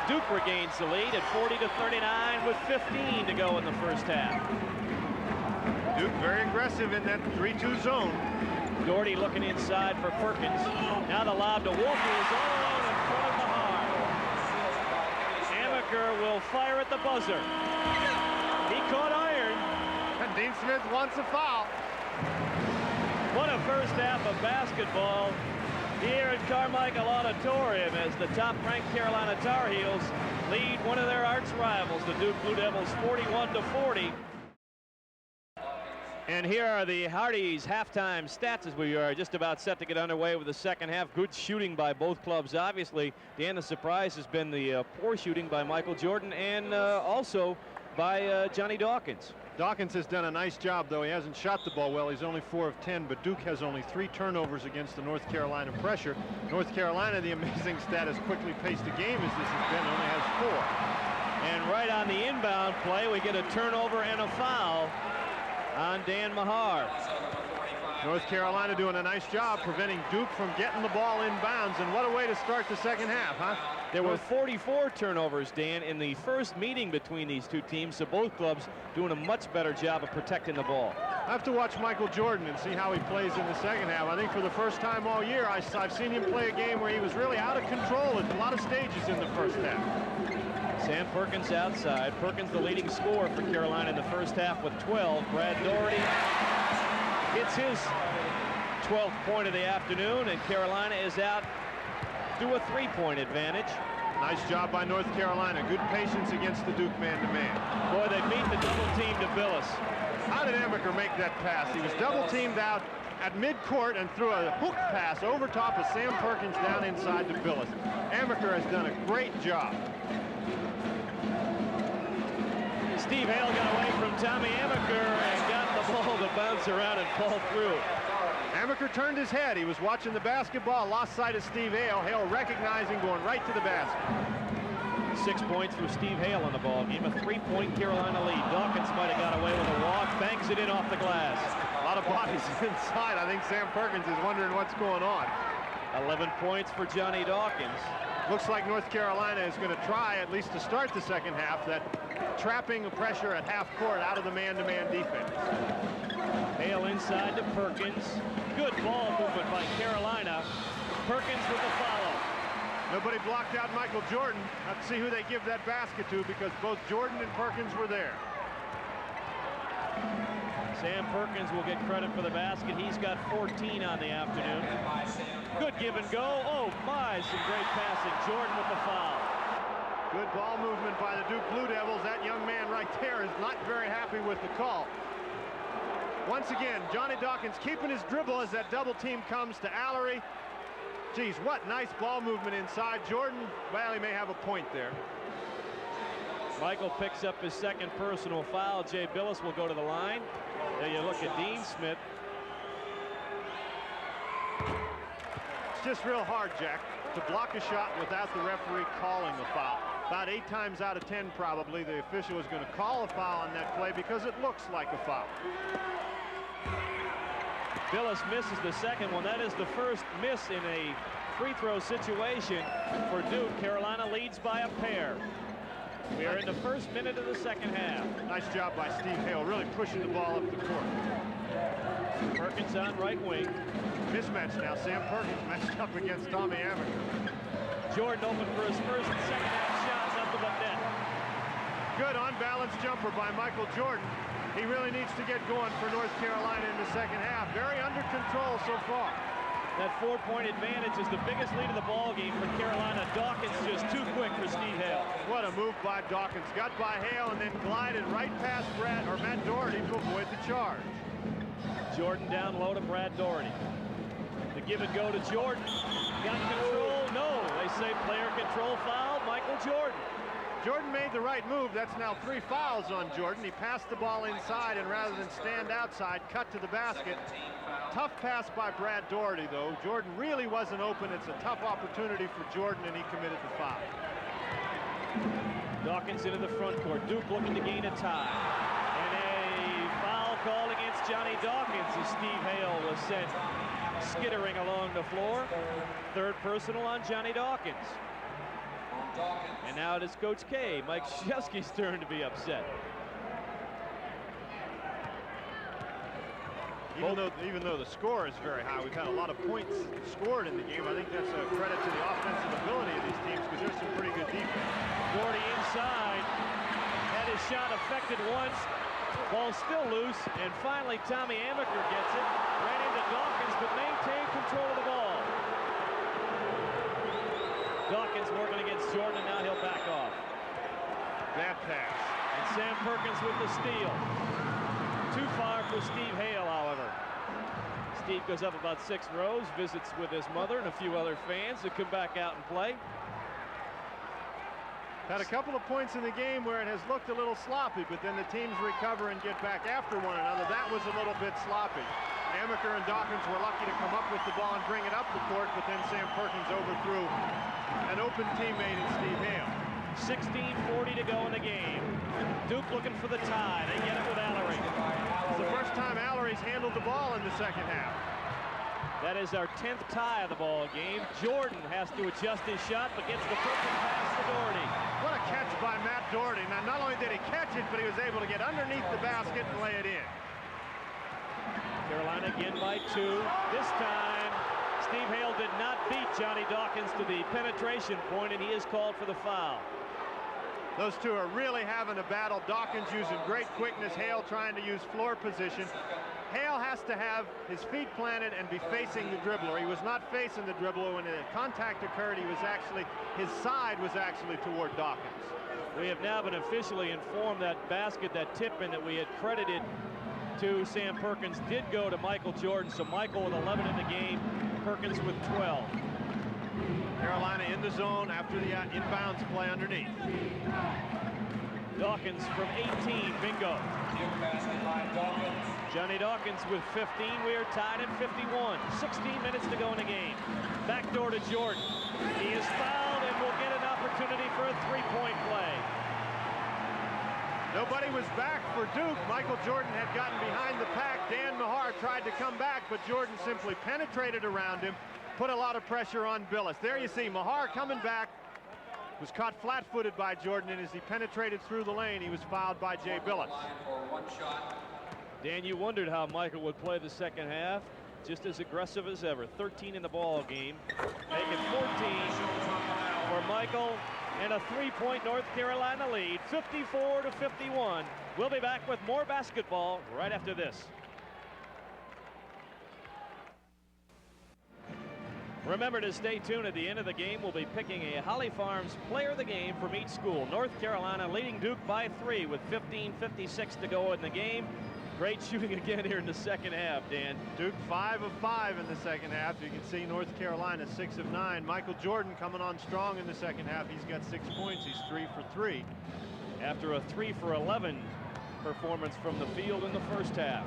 Duke regains the lead at 40-39 with 15 to go in the first half. Duke very aggressive in that 3-2 zone. Doherty looking inside for Perkins. Now the lob to Wolf, who is all alone in front of Mahar. Amaker will fire at the buzzer. He caught iron. And Dean Smith wants a foul. What a first half of basketball here at Carmichael Auditorium as the top-ranked Carolina Tar Heels lead one of their arch rivals, the Duke Blue Devils, 41-40. And here are the Hardy's halftime stats as we are just about set to get underway with the second half. Good shooting by both clubs. Obviously, Dan, the surprise has been the poor shooting by Michael Jordan and also by Johnny Dawkins. Dawkins has done a nice job, though. He hasn't shot the ball well. He's only 4 of 10, but Duke has only 3 turnovers against the North Carolina pressure. North Carolina, the amazing stat, as quickly paced a game as this has been, only has 4. And right on the inbound play, we get a turnover and a foul on Dan Mahar. North Carolina doing a nice job preventing Duke from getting the ball inbounds, and what a way to start the second half, huh? There were 44 turnovers, Dan, in the first meeting between these two teams, so both clubs doing a much better job of protecting the ball. I have to watch Michael Jordan and see how he plays in the second half. I think for the first time all year, I've seen him play a game where he was really out of control at a lot of stages in the first half. Sam Perkins outside. Perkins the leading scorer for Carolina in the first half with 12. Brad Doherty hits his 12th point of the afternoon, and Carolina is out to a 3-point advantage. Nice job by North Carolina. Good patience against the Duke man-to-man. Boy, they beat the double team to Billis. How did Amaker make that pass? He was double teamed out at mid-court and threw a hook pass over top of Sam Perkins down inside to Billis. Amaker has done a great job. Steve Hale got away from Tommy Amaker and got the ball to bounce around and fall through. Amaker turned his head. He was watching the basketball, lost sight of Steve Hale. Hale recognizing, going right to the basket. 6 points for Steve Hale on the ball game. A 3-point Carolina lead. Dawkins might have got away with a walk. Banks it in off the glass. A lot of bodies inside. I think Sam Perkins is wondering what's going on. 11 points for Johnny Dawkins. Looks like North Carolina is going to try, at least to start the second half, that trapping pressure at half court out of the man-to-man defense. Hale inside to Perkins. Good ball movement by Carolina. Perkins with the follow. Nobody blocked out Michael Jordan. Let's see who they give that basket to, because both Jordan and Perkins were there. Sam Perkins will get credit for the basket. He's got 14 on the afternoon. Good give and go. Oh my, some great passing. Jordan with the foul. Good ball movement by the Duke Blue Devils. That young man right there is not very happy with the call. Once again, Johnny Dawkins keeping his dribble as that double team comes to Allery. Geez, what nice ball movement inside. Jordan, well, he may have a point there. Michael picks up his second personal foul. Jay Billis will go to the line. There you look at Dean Smith. It's just real hard, Jack, to block a shot without the referee calling the foul. About 8 times out of 10, probably, the official is going to call a foul on that play because it looks like a foul. Billis misses the second one. That is the first miss in a free throw situation for Duke. Carolina leads by a pair. We are in the first minute of the second half. Nice job by Steve Hale, really pushing the ball up the court. Perkins on right wing. Mismatch now. Sam Perkins matched up against Tommy Amaker. Jordan open for his first and second half shots, nothing but net. Good unbalanced jumper by Michael Jordan. He really needs to get going for North Carolina in the second half. Very under control so far. That 4-point advantage is the biggest lead of the ball game for Carolina. Dawkins just too quick for Steve Hale. What a move by Dawkins. Got by Hale and then glided right past Matt Doherty to avoid the charge. Jordan down low to Brad Doherty. The give and go to Jordan. Got control. No, they say player control foul. Michael Jordan. Jordan made the right move. That's now 3 fouls on Jordan. He passed the ball inside, and rather than stand outside, cut to the basket. Tough pass by Brad Doherty, though. Jordan really wasn't open. It's a tough opportunity for Jordan, and he committed the foul. Dawkins into the front court. Duke looking to gain a tie. And a foul called against Johnny Dawkins as Steve Hale was sent skittering along the floor. Third personal on Johnny Dawkins. And now it is Coach K, Mike Krzyzewski's turn to be upset. Even though the score is very high, we've had a lot of points scored in the game. I think that's a credit to the offensive ability of these teams because there's some pretty good defense. Doherty inside, had his shot affected once. Ball still loose, and finally Tommy Amaker gets it. Ran into Dawkins, but maintained control of the ball. Dawkins working against Jordan, and now he'll back off. Bad pass. And Sam Perkins with the steal. Too far for Steve Hale, however. Steve goes up about 6 rows, visits with his mother and a few other fans to come back out and play. Had a couple of points in the game where it has looked a little sloppy, but then the teams recover and get back after one another. That was a little bit sloppy. Amaker and Dawkins were lucky to come up with the ball and bring it up the court, but then Sam Perkins overthrew an open teammate in Steve Hale. 16:40 to go in the game. Duke looking for the tie. They get it with Allery. It's the first time Allery's handled the ball in the second half. That is our 10th tie of the ball game. Jordan has to adjust his shot, but gets the perfect pass to Doherty. What a catch by Matt Doherty. Now, not only did he catch it, but he was able to get underneath the basket and lay it in. Carolina again by 2. This time, Steve Hale did not beat Johnny Dawkins to the penetration point, and he is called for the foul. Those two are really having a battle. Dawkins using great quickness. Hale trying to use floor position. Hale has to have his feet planted and be facing the dribbler. He was not facing the dribbler when the contact occurred. His side was actually toward Dawkins. We have now been officially informed that basket, that tip-in that we had credited to Sam Perkins did go to Michael Jordan. So Michael with 11 in the game, Perkins with 12. Carolina in the zone after the inbounds play underneath. Dawkins from 18, bingo. Johnny Dawkins with 15. We are tied at 51. 16 minutes to go in the game. Backdoor to Jordan. He is fouled and will get an opportunity for a 3-point play. Nobody was back for Duke. Michael Jordan had gotten behind the pack. Dan Mahar tried to come back, but Jordan simply penetrated around him, put a lot of pressure on Billis. There you see Mahar coming back. Was caught flat-footed by Jordan, and as he penetrated through the lane, he was fouled by Jay Billis. Dan, you wondered how Michael would play the second half. Just as aggressive as ever. 13 in the ball game, making 14. for Michael, and a 3-point North Carolina lead, 54-51. We'll be back with more basketball right after this. Remember to stay tuned. At the end of the game, we'll be picking a Holly Farms player of the game from each school. North Carolina leading Duke by 3 with 15:56 to go in the game. Great shooting again here in the second half, Dan. Duke 5 of 5 in the second half. You can see North Carolina 6 of 9. Michael Jordan coming on strong in the second half. He's got 6 points. He's 3 for 3. After a 3 for 11 performance from the field in the first half.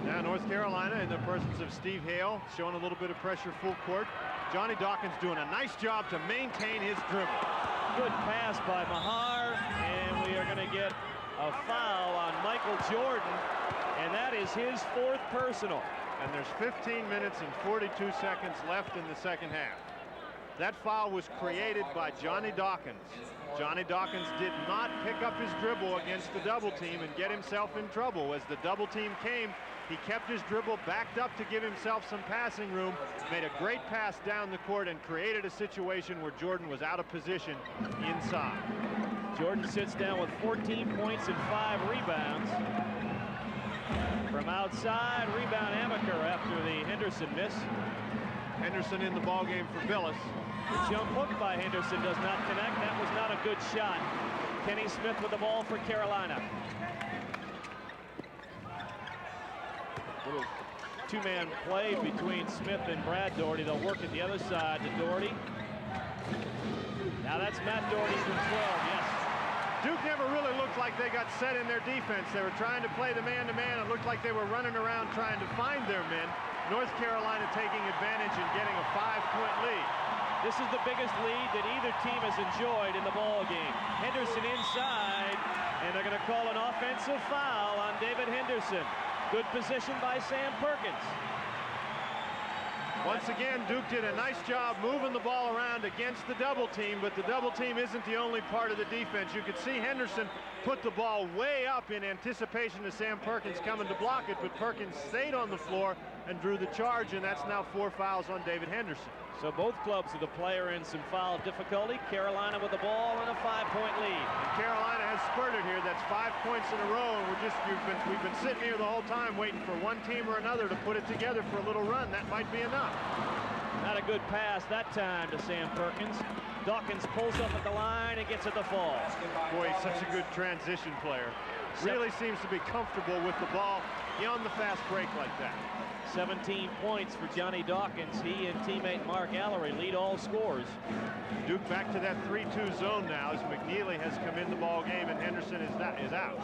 Now North Carolina in the presence of Steve Hale showing a little bit of pressure full court. Johnny Dawkins doing a nice job to maintain his dribble. Good pass by Mahar, and we are going to get a foul on Michael Jordan, and that is his 4th personal. And there's 15 minutes and 42 seconds left in the second half. That foul was created by Johnny Dawkins. Johnny Dawkins did not pick up his dribble against the double team and get himself in trouble. As the double team came, he kept his dribble backed up to give himself some passing room, made a great pass down the court, and created a situation where Jordan was out of position inside. Jordan sits down with 14 points and 5 rebounds. From outside, rebound Amaker after the Henderson miss. Henderson in the ballgame for Billis. The jump hook by Henderson does not connect. That was not a good shot. Kenny Smith with the ball for Carolina. Little two-man play between Smith and Brad Doherty. They'll work at the other side to Doherty. Now that's Matt Doherty from 12, yes. Duke never really looked like they got set in their defense. They were trying to play the man-to-man. It looked like they were running around trying to find their men. North Carolina taking advantage and getting a 5-point lead. This is the biggest lead that either team has enjoyed in the ball game. Henderson inside, and they're going to call an offensive foul on David Henderson. Good position by Sam Perkins. Once again, Duke did a nice job moving the ball around against the double team, but the double team isn't the only part of the defense. You could see Henderson put the ball way up in anticipation of Sam Perkins coming to block it, but Perkins stayed on the floor and drew the charge, and that's now 4 fouls on David Henderson. So both clubs with the player in some foul difficulty. Carolina with the ball and a 5-point lead. And Carolina has spurted here. That's 5 points in a row, and we've been sitting here the whole time waiting for one team or another to put it together for a little run. That might be enough. Not a good pass that time to Sam Perkins. Dawkins pulls up at the line and gets it to fall. Boy, he's such a good transition player. Really seems to be comfortable with the ball on the fast break like that. 17 points for Johnny Dawkins. He and teammate Mark Allery lead all scores. Duke back to that 3-2 zone now as McNeely has come in the ball game and Henderson is out.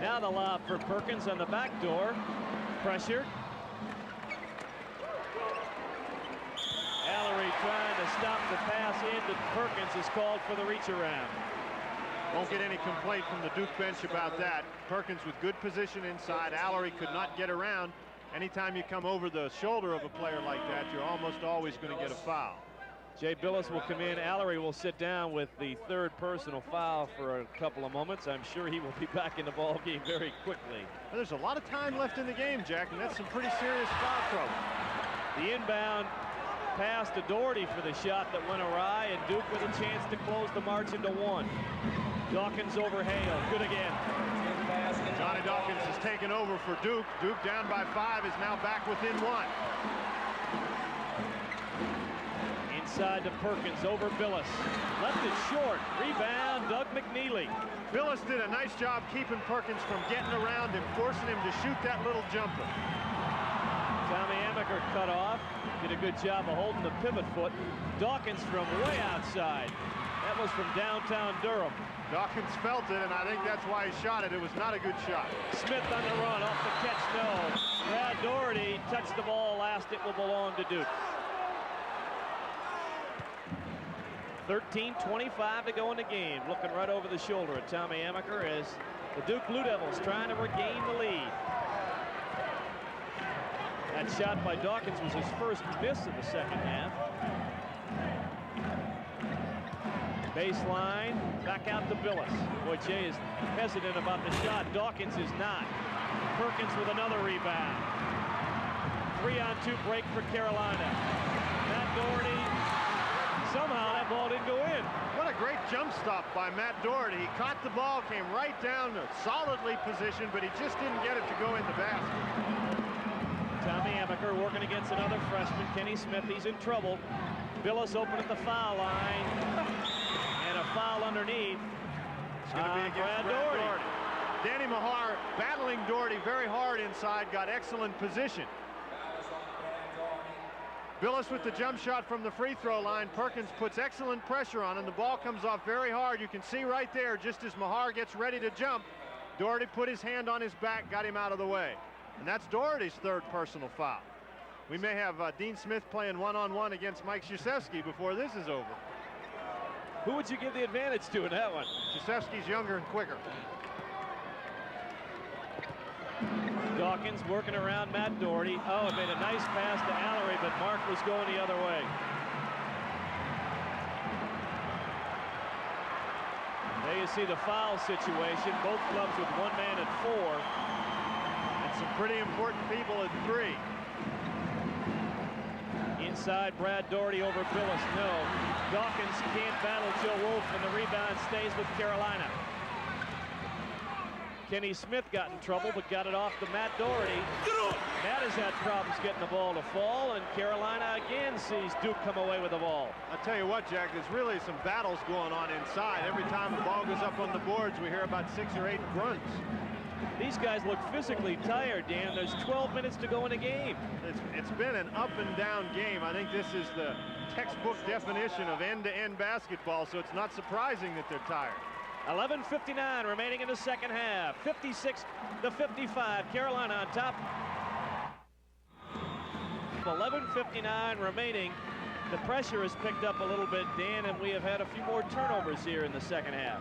Now the lob for Perkins on the back door. Pressured. Allery trying to stop the pass into Perkins is called for the reach around. Won't get any complaint from the Duke bench about that. Perkins with good position inside. Allery could not get around. Anytime you come over the shoulder of a player like that, you're almost always going to get a foul. Jay Billis will come in. Allery will sit down with the 3rd personal foul for a couple of moments. I'm sure he will be back in the ball game very quickly. Well, there's a lot of time left in the game, Jack, and that's some pretty serious foul trouble. The inbound pass to Doherty for the shot that went awry, and Duke with a chance to close the margin to 1. Dawkins over Hale. Good again. Johnny Dawkins has taken over for Duke. Duke down by 5 is now back within 1. Inside to Perkins over Billis. Left it short. Rebound Doug McNeely. Billis did a nice job keeping Perkins from getting around and forcing him to shoot that little jumper. Tommy Amaker cut off. Did a good job of holding the pivot foot. Dawkins from way outside. That was from downtown Durham. Dawkins felt it, and I think that's why he shot it. It was not a good shot. Smith on the run, off the catch, no. Brad Doherty touched the ball last. It will belong to Duke. 13:25 to go in the game. Looking right over the shoulder at Tommy Amaker as the Duke Blue Devils trying to regain the lead. That shot by Dawkins was his first miss of the second half. Baseline, back out to Billis. Boy, Jay is hesitant about the shot. Dawkins is not. Perkins with another rebound. 3-on-2 break for Carolina. Matt Doherty, somehow that ball didn't go in. jump stop by Matt Doherty. He caught the ball, came right down, solidly positioned, but he just didn't get it to go in the basket. Tommy Amaker working against another freshman, Kenny Smith. He's in trouble. Billis open at the foul line. And a foul underneath. It's going to be against Brad Doherty. Danny Mahar battling Doherty very hard inside, got excellent position. Billis with the jump shot from the free throw line. Perkins puts excellent pressure on him. The ball comes off very hard. You can see right there, just as Mahar gets ready to jump, Doherty put his hand on his back, got him out of the way. And that's Doherty's third personal foul. We may have Dean Smith playing one-on-one against Mike Krzyzewski before this is over. Who would you give the advantage to in that one? Krzyzewski's younger and quicker. Dawkins working around Matt Doherty. Oh, it made a nice pass to Allery, but Mark was going the other way. There you see the foul situation. Both clubs with one man at 4. Some pretty important people at 3. Inside, Brad Doherty over Billis. No. Dawkins can't battle Joe Wolf, and the rebound stays with Carolina. Kenny Smith got in trouble, but got it off to Matt Doherty. Matt has had problems getting the ball to fall, and Carolina again sees Duke come away with the ball. I'll tell you what, Jack, there's really some battles going on inside. Every time the ball goes up on the boards, we hear about 6 or 8 grunts. These guys look physically tired, Dan. There's 12 minutes to go in a game. It's been an up and down game. I think this is the textbook definition of end-to-end basketball, so it's not surprising that they're tired. 11:59 remaining in the second half. 56-55. Carolina on top. 11:59 remaining. The pressure has picked up a little bit, Dan, and we have had a few more turnovers here in the second half.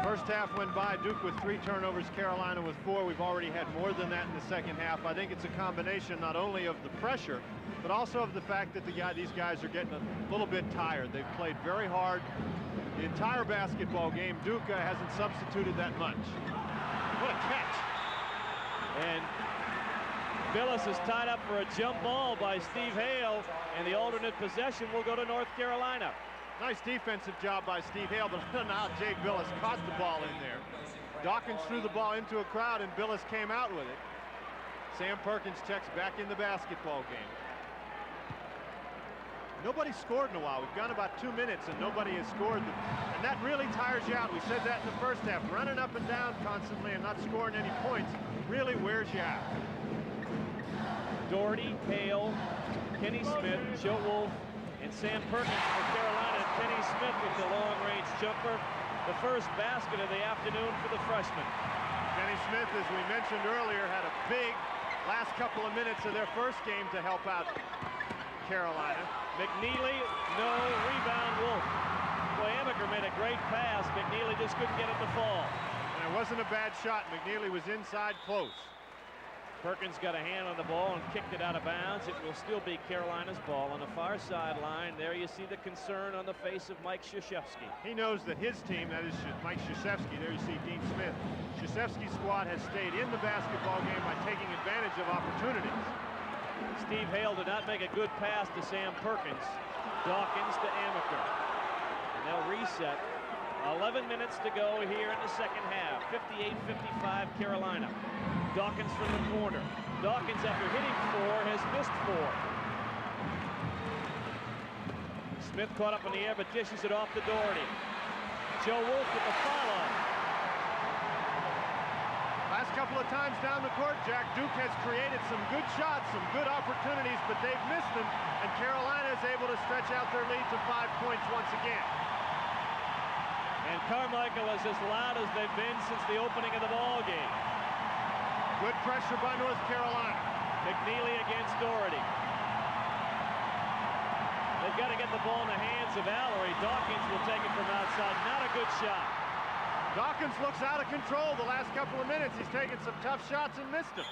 First half went by, Duke with 3 turnovers, Carolina with 4. We've already had more than that in the second half. I think it's a combination not only of the pressure, but also of the fact that these guys are getting a little bit tired. They've played very hard the entire basketball game. Duke hasn't substituted that much. What a catch. And Billis is tied up for a jump ball by Steve Hale, and the alternate possession will go to North Carolina. Nice defensive job by Steve Hale, but I don't know how Jay Billis caught the ball in there. Dawkins threw the ball into a crowd, and Billis came out with it. Sam Perkins checks back in the basketball game. Nobody scored in a while. We've gone about 2 minutes, and nobody has scored. And that really tires you out. We said that in the first half. Running up and down constantly and not scoring any points really wears you out. Doherty, Hale, Kenny Smith, Joe Wolf, and Sam Perkins for Carolina. Kenny Smith with the long-range jumper. The first basket of the afternoon for the freshman. Kenny Smith, as we mentioned earlier, had a big last couple of minutes of their first game to help out Carolina. McNeely, no, rebound Wolf. Boy, Amaker made a great pass. McNeely just couldn't get it to fall. And it wasn't a bad shot. McNeely was inside close. Perkins got a hand on the ball and kicked it out of bounds. It will still be Carolina's ball on the far sideline. There you see the concern on the face of Mike Krzyzewski. He knows that his team, that is Mike Krzyzewski, there you see Dean Smith. Krzyzewski's squad has stayed in the basketball game by taking advantage of opportunities. Steve Hale did not make a good pass to Sam Perkins. Dawkins to Amaker. And they'll reset. 11 minutes to go here in the second half. 58-55 Carolina. Dawkins from the corner. Dawkins, after hitting 4, has missed 4. Smith caught up in the air, but dishes it off to Doherty. Joe Wolf with the follow. Last couple of times down the court, Jack, Duke has created some good shots, some good opportunities, but they've missed them, and Carolina is able to stretch out their lead to 5 points once again. And Carmichael is as loud as they've been since the opening of the ball game. Good pressure by North Carolina. McNeely against Doherty. They've got to get the ball in the hands of Allery. Dawkins will take it from outside. Not a good shot. Dawkins looks out of control the last couple of minutes. He's taken some tough shots and missed them.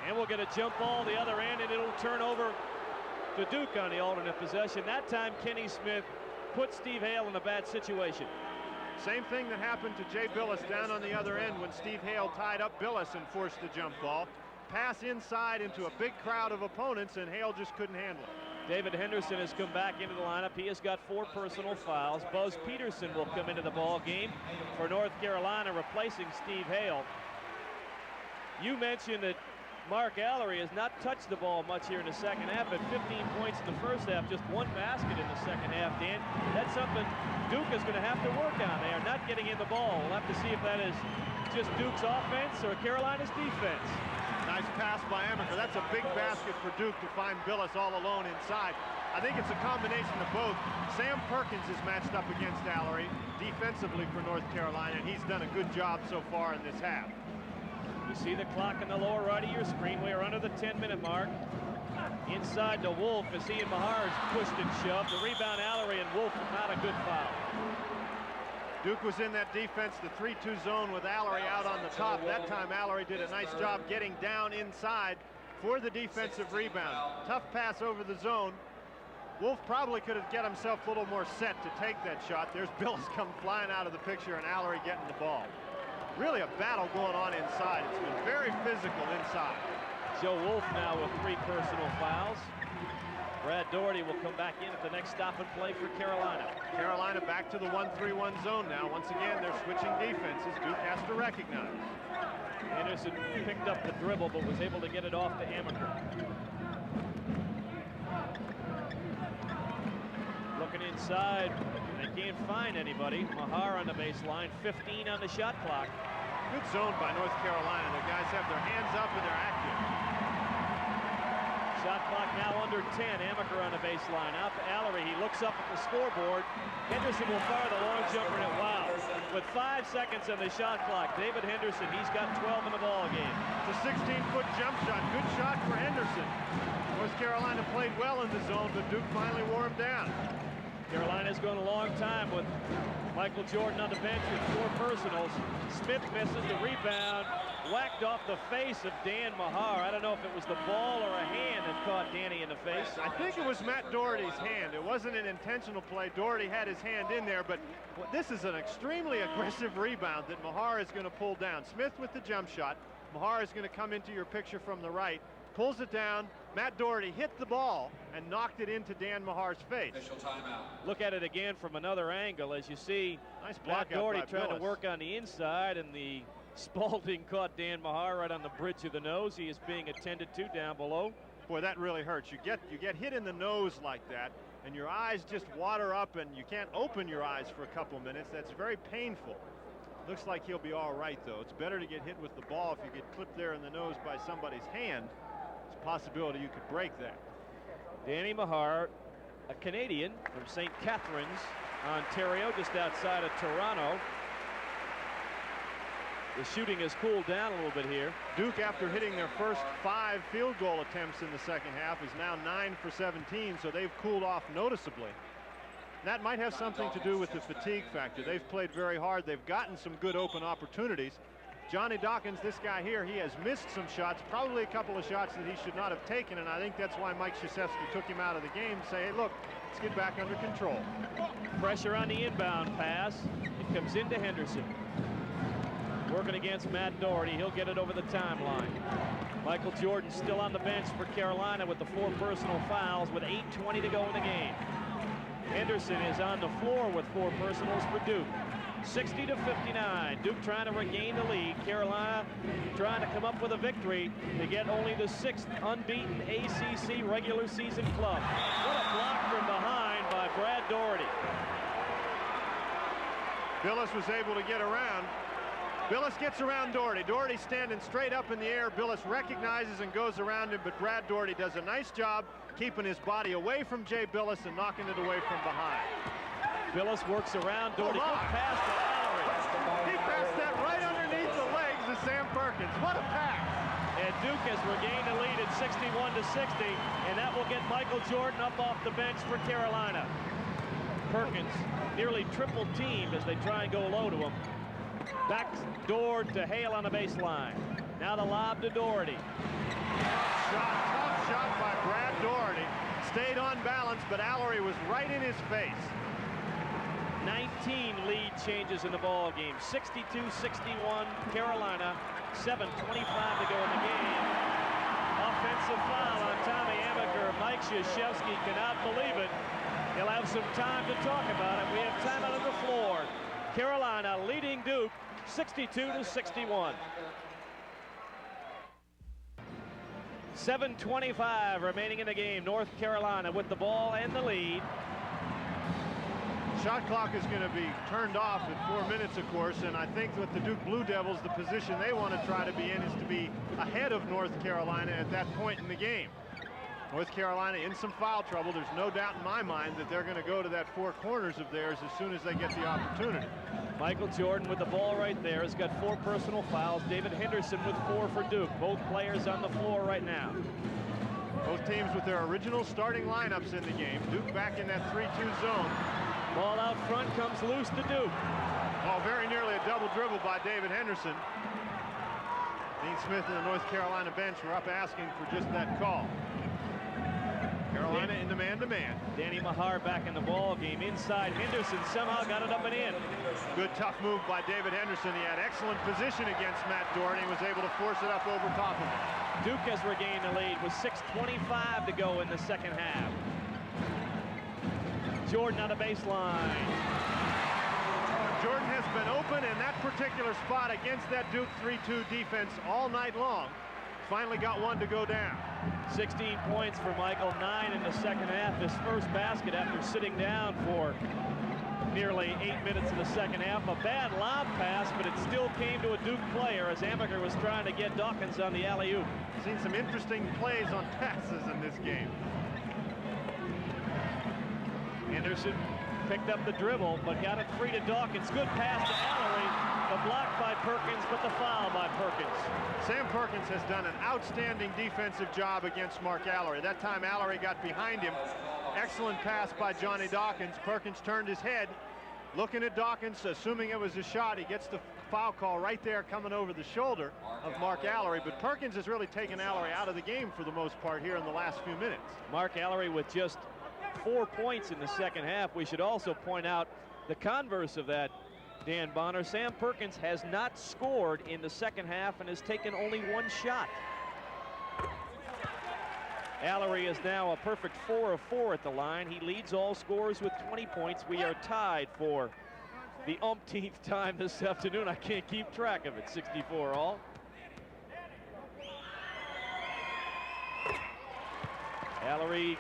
And we'll get a jump ball the other end, and it'll turn over to Duke on the alternate possession. That time, Kenny Smith put Steve Hale in a bad situation. Same thing that happened to Jay Billis down on the other end when Steve Hale tied up Billis and forced the jump ball. Pass inside into a big crowd of opponents, and Hale just couldn't handle it. David Henderson has come back into the lineup. He has got 4 personal fouls. Buzz Peterson will come into the ball game for North Carolina, replacing Steve Hale. You mentioned that Mark Allery has not touched the ball much here in the second half, but 15 points in the first half, just 1 basket in the second half, Dan. That's something Duke is going to have to work on. They are not getting in the ball. We'll have to see if that is just Duke's offense or Carolina's defense. Nice pass by Amaker. That's a big basket for Duke to find Billis all alone inside. I think it's a combination of both. Sam Perkins is matched up against Allery defensively for North Carolina, and he's done a good job so far in this half. You see the clock in the lower right of your screen. We are under the 10-minute mark. Inside to Wolf as he and Mahar is pushed and shoved. The rebound, Allery and Wolf, not a good foul. Duke was in that defense, the 3-2 zone with Allery out on the top. That time Allery did a nice job getting down inside for the defensive rebound. Tough pass over the zone. Wolf probably could have get himself a little more set to take that shot. There's Billis come flying out of the picture and Allery getting the ball. Really a battle going on inside. It's been very physical inside. Joe Wolf now with 3 personal fouls. Brad Doherty will come back in at the next stop and play for Carolina. Carolina back to the 1-3-1 zone now. Once again, they're switching defenses. Duke has to recognize. Anderson picked up the dribble but was able to get it off to Amaker. Looking inside, they can't find anybody. Mahar on the baseline, 15 on the shot clock. Good zone by North Carolina. The guys have their hands up and they're active. Shot clock now under 10. Amaker on the baseline. Out to Allery. He looks up at the scoreboard. Henderson will fire the long jumper, and wow. With 5 seconds on the shot clock, David Henderson, he's got 12 in the ball game. It's a 16-foot jump shot. Good shot for Henderson. North Carolina played well in the zone, but Duke finally wore him down. Carolina's gone a long time with Michael Jordan on the bench with 4 personals. Smith misses the rebound, whacked off the face of Dan Mahar. I don't know if it was the ball or a hand that caught Danny in the face. I think it was Matt Doherty's hand. It wasn't an intentional play. Doherty had his hand in there, but this is an extremely aggressive rebound that Mahar is going to pull down. Smith with the jump shot. Mahar is going to come into your picture from the right, pulls it down. Matt Doherty hit the ball and knocked it into Dan Mahar's face. Look at it again from another angle as you see nice block Matt Doherty trying Billis. to work on the inside, and the Spalding caught Dan Mahar right on the bridge of the nose. He is being attended to down below. Boy, that really hurts. You get hit in the nose like that, and your eyes just water up, and you can't open your eyes for a couple minutes. That's very painful. Looks like he'll be all right, though. It's better to get hit with the ball. If you get clipped there in the nose by somebody's hand, it's a possibility you could break that. Danny Mahar, a Canadian from St. Catharines, Ontario, just outside of Toronto. The shooting has cooled down a little bit here. Duke, after hitting their first 5 field goal attempts in the second half, is now 9 for 17, so they've cooled off noticeably. That might have something to do with the fatigue factor. They've played very hard. They've gotten some good open opportunities. Johnny Dawkins, this guy here, he has missed some shots, probably a couple of shots that he should not have taken, and I think that's why Mike Krzyzewski took him out of the game to say, hey, look, let's get back under control. Pressure on the inbound pass. It comes into Henderson. Working against Matt Doherty. He'll get it over the timeline. Michael Jordan still on the bench for Carolina with the 4 personal fouls with 8:20 to go in the game. Henderson is on the floor with 4 personals for Duke. 60-59. Duke trying to regain the lead. Carolina trying to come up with a victory to get only the 6th unbeaten ACC regular season club. What a block from behind by Brad Doherty. Billis was able to get around. Billis gets around Doherty. Doherty standing straight up in the air. Billis recognizes and goes around him, but Brad Doherty does a nice job keeping his body away from Jay Billis and knocking it away from behind. Billis works around Doherty. Good pass to Allery. He passed that right underneath the legs of Sam Perkins. What a pass! And Duke has regained the lead at 61-60, and that will get Michael Jordan up off the bench for Carolina. Perkins nearly triple teamed as they try and go low to him. Back door to Hale on the baseline. Now the lob to Doherty. Tough shot by Brad Doherty. Stayed on balance, but Allery was right in his face. 19 lead changes in the ball game. 62-61 Carolina. 7:25 to go in the game. gets a foul on Tommy Amaker. Mike Krzyzewski cannot believe it. He'll have some time to talk about it. We have time out on the floor. Carolina leading Duke 62-61. 7:25 remaining in the game. North Carolina with the ball and the lead. Shot clock is going to be turned off at 4 minutes, of course, and I think with the Duke Blue Devils, the position they want to try to be in is to be ahead of North Carolina at that point in the game. North Carolina in some foul trouble. There's no doubt in my mind that they're going to go to that four corners of theirs as soon as they get the opportunity. Michael Jordan with the ball right there has got 4 personal fouls. David Henderson with 4 for Duke. Both players on the floor right now. Both teams with their original starting lineups in the game. Duke back in that 3-2 zone. Ball out front comes loose to Duke. Oh, very nearly a double dribble by David Henderson. Dean Smith and the North Carolina bench were up asking for just that call. Carolina in the man-to-man. Danny Mahar back in the ball game. Inside, Henderson somehow got it up and in. Good tough move by David Henderson. He had excellent position against Matt Doherty and was able to force it up over top of him. Duke has regained the lead with 6:25 to go in the second half. Jordan on the baseline. Jordan has been open in that particular spot against that Duke 3-2 defense all night long. Finally got one to go down. 16 points for Michael, 9 in the second half. His first basket after sitting down for nearly 8 minutes in the second half. A bad lob pass, but it still came to a Duke player as Amaker was trying to get Dawkins on the alley-oop. Seen some interesting plays on passes in this game. Henderson picked up the dribble, but got it free to Dawkins. Good pass to Ellery. The block by Perkins, but the foul by Perkins. Sam Perkins has done an outstanding defensive job against Mark Ellery. That time Ellery got behind him. Excellent pass by Johnny Dawkins. Perkins turned his head, looking at Dawkins, assuming it was a shot. He gets the foul call right there coming over the shoulder of Mark Ellery. But Perkins has really taken Ellery out of the game for the most part here in the last few minutes. Mark Ellery with just 4 points in the second half. We should also point out the converse of that, Dan Bonner. Sam Perkins has not scored in the second half and has taken only 1 shot. Ellery is now a perfect 4 of 4 at the line. He leads all scorers with 20 points. We are tied for the umpteenth time this afternoon. I can't keep track of it. 64 all. Ellery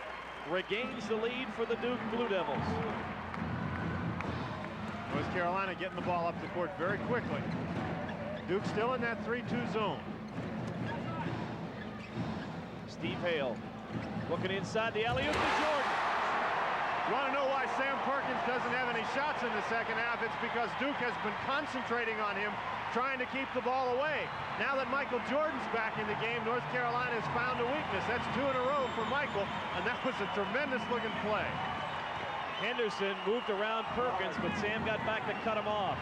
regains the lead for the Duke Blue Devils. North Carolina getting the ball up the court very quickly. Duke still in that 3-2 zone. Steve Hale looking inside the alley-oop to Jordan. You want to know why Sam Perkins doesn't have any shots in the second half? It's because Duke has been concentrating on him, trying to keep the ball away. Now that Michael Jordan's back in the game, North Carolina has found a weakness. That's 2 in a row for Michael, and that was a tremendous looking play. Henderson moved around Perkins, but Sam got back to cut him off.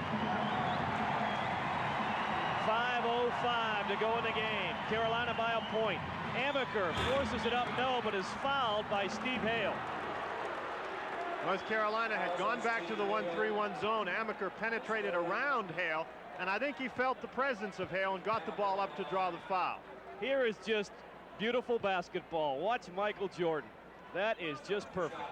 5:05 to go in the game. Carolina by a point. Amaker forces it up, no, but is fouled by Steve Hale. North Carolina had gone back to the 1-3-1 zone. Amaker penetrated around Hale, and I think he felt the presence of Hale and got the ball up to draw the foul. Here is just beautiful basketball. Watch Michael Jordan. That is just perfect.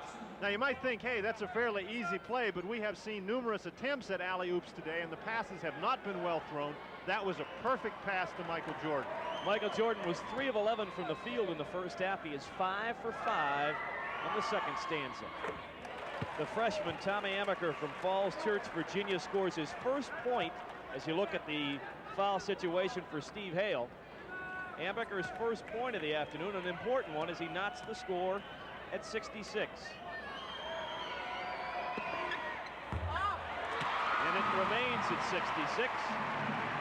Now you might think, hey, that's a fairly easy play, but we have seen numerous attempts at alley-oops today, and the passes have not been well thrown. That was a perfect pass to Michael Jordan. Michael Jordan was 3 of 11 from the field in the first half. He is 5 for 5 in the second stanza. The freshman Tommy Amaker from Falls Church, Virginia, scores his first point as you look at the foul situation for Steve Hale. Amaker's first point of the afternoon, an important one as he knots the score at 66. And it remains at 66.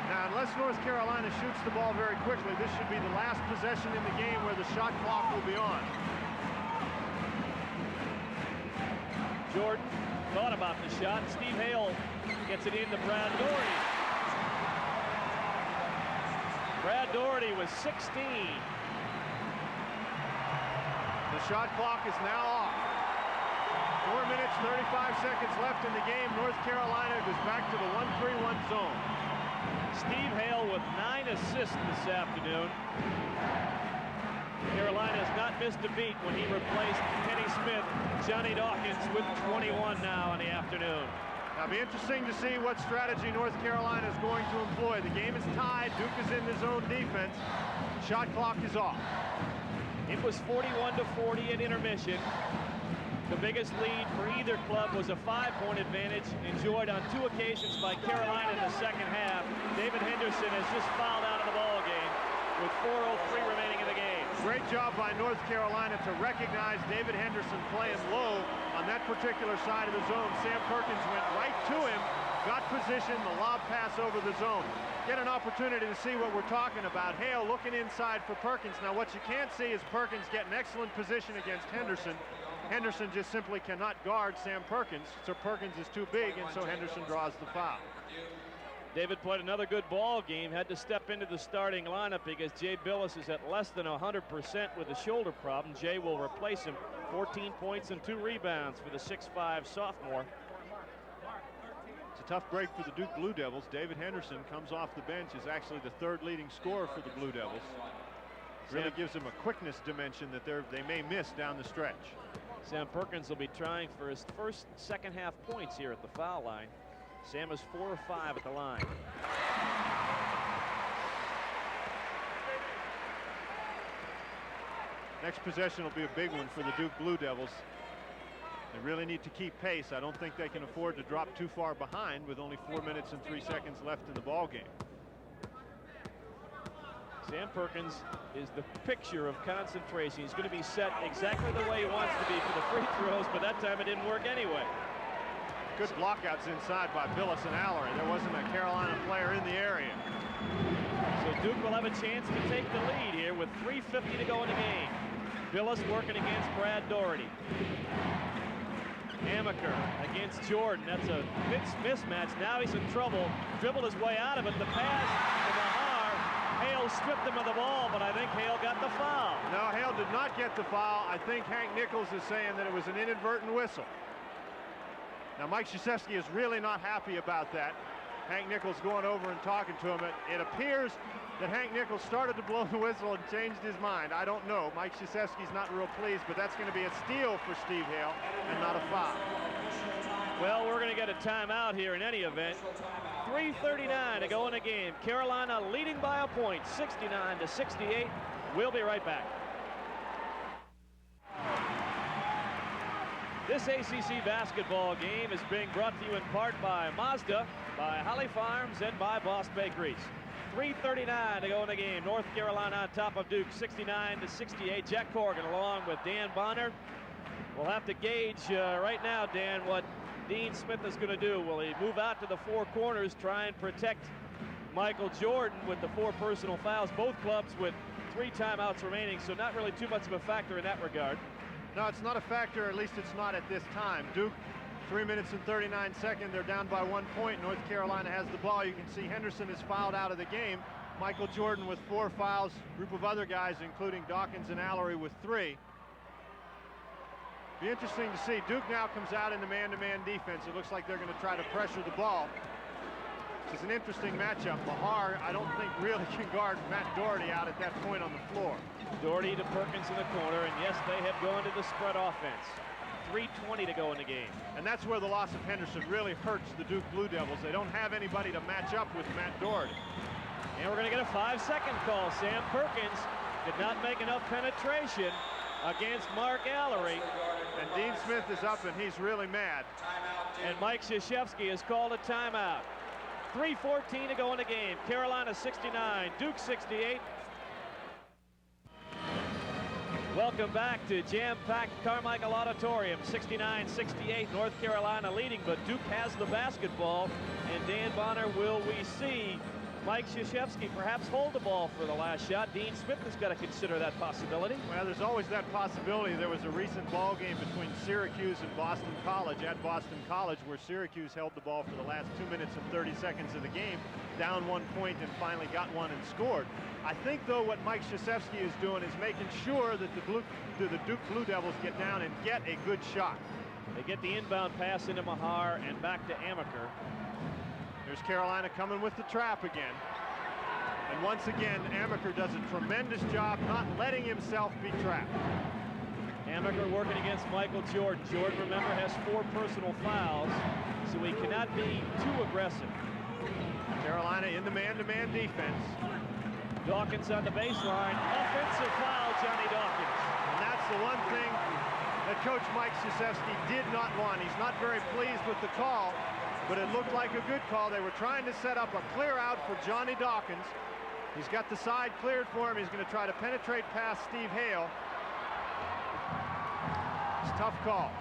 Now, unless North Carolina shoots the ball very quickly, this should be the last possession in the game where the shot clock will be on. Jordan thought about the shot. Steve Hale gets it into Brad Doherty. Brad Doherty was 16. The shot clock is now off. 4 minutes, 35 seconds left in the game. North Carolina goes back to the 1-3-1 zone. Steve Hale with 9 assists this afternoon. Carolina has not missed a beat when he replaced Kenny Smith. Johnny Dawkins with 21 now in the afternoon. Now, it'll be interesting to see what strategy North Carolina is going to employ. The game is tied. Duke is in his own defense. Shot clock is off. It was 41-40 at intermission. The biggest lead for either club was a 5-point advantage enjoyed on 2 occasions by Carolina in the second half. David Henderson has just fouled out of the ball game with 4:03 remaining in the game. Great job by North Carolina to recognize David Henderson playing low on that particular side of the zone. Sam Perkins went right to him, got position, the lob pass over the zone. Get an opportunity to see what we're talking about. Hale looking inside for Perkins. Now what you can't see is Perkins get an excellent position against Henderson. Henderson just simply cannot guard Sam Perkins, so Perkins is too big, and so Henderson draws the foul. David played another good ball game, had to step into the starting lineup because Jay Billis is at less than 100% with a shoulder problem. Jay will replace him. 14 points and 2 rebounds for the 6'5" sophomore. It's a tough break for the Duke Blue Devils. David Henderson comes off the bench, is actually the 3rd leading scorer for the Blue Devils. Really gives them a quickness dimension that they may miss down the stretch. Sam Perkins will be trying for his first second half points here at the foul line. Sam is 4 of 5 at the line. Next possession will be a big one for the Duke Blue Devils. They really need to keep pace. I don't think they can afford to drop too far behind with only 4 minutes and 3 seconds left in the ball game. Sam Perkins is the picture of concentration. He's going to be set exactly the way he wants to be for the free throws, but that time it didn't work anyway. Good blockouts inside by Billis and Allery. There wasn't a Carolina player in the area. So Duke will have a chance to take the lead here with 3:50 to go in the game. Billis working against Brad Doherty. Amaker against Jordan. That's a mismatch. Now he's in trouble. Dribbled his way out of it. The pass to Mahar. Hale stripped him of the ball, but I think Hale got the foul. No, Hale did not get the foul. I think Hank Nichols is saying that it was an inadvertent whistle. Now, Mike Krzyzewski is really not happy about that. Hank Nichols going over and talking to him. It appears that Hank Nichols started to blow the whistle and changed his mind. I don't know. Mike Krzyzewski's not real pleased, but that's going to be a steal for Steve Hale and not a foul. Well, we're going to get a timeout here in any event. 3:39 to go in the game. Carolina leading by a point, 69-68. We'll be right back. This ACC basketball game is being brought to you in part by Mazda, by Holly Farms, and by Boss Bakeries. 3:39 to go in the game. North Carolina on top of Duke, 69-68. Jack Corrigan along with Dan Bonner. We'll have to gauge right now, Dan, what Dean Smith is going to do. Will he move out to the 4 corners, try and protect Michael Jordan with the 4 personal fouls? Both clubs with 3 timeouts remaining, so not really too much of a factor in that regard. No, it's not a factor, at least it's not at this time. Duke, 3 minutes and 39 seconds. They're down by 1 point. North Carolina has the ball. You can see Henderson is fouled out of the game. Michael Jordan with 4 fouls. Group of other guys, including Dawkins and Allery, with 3. Be interesting to see. Duke now comes out in the man-to-man defense. It looks like they're going to try to pressure the ball. This is an interesting matchup. Mahar, I don't think, really can guard Matt Doherty out at that point on the floor. Doherty to Perkins in the corner, and yes, they have gone to the spread offense. 3:20 to go in the game. And that's where the loss of Henderson really hurts the Duke Blue Devils. They don't have anybody to match up with Matt Doherty. And we're going to get a 5-second call. Sam Perkins did not make enough penetration against Mark Allery. And Dean Smith is up, and he's really mad. And Mike Krzyzewski has called a timeout. 3:14 to go in the game. Carolina 69, Duke 68. Welcome back to jam-packed Carmichael Auditorium. 69-68, North Carolina leading, but Duke has the basketball. And Dan Bonner, will we see Mike Krzyzewski perhaps hold the ball for the last shot? Dean Smith has got to consider that possibility. Well, there's always that possibility. There was a recent ball game between Syracuse and Boston College at Boston College, where Syracuse held the ball for the last 2 minutes and 30 seconds of the game, down 1 point, and finally got one and scored. I think, though, what Mike Krzyzewski is doing is making sure that the Duke Blue Devils get down and get a good shot. They get the inbound pass into Mahar and back to Amaker. There's Carolina coming with the trap again. And once again, Amaker does a tremendous job not letting himself be trapped. Amaker working against Michael Jordan. Jordan, remember, has 4 personal fouls, so he cannot be too aggressive. Carolina in the man-to-man defense. Dawkins on the baseline. Offensive foul, Johnny Dawkins. And that's the one thing that Coach Mike Krzyzewski did not want. He's not very pleased with the call, but it looked like a good call. They were trying to set up a clear out for Johnny Dawkins. He's got the side cleared for him. He's going to try to penetrate past Steve Hale. It's a tough call.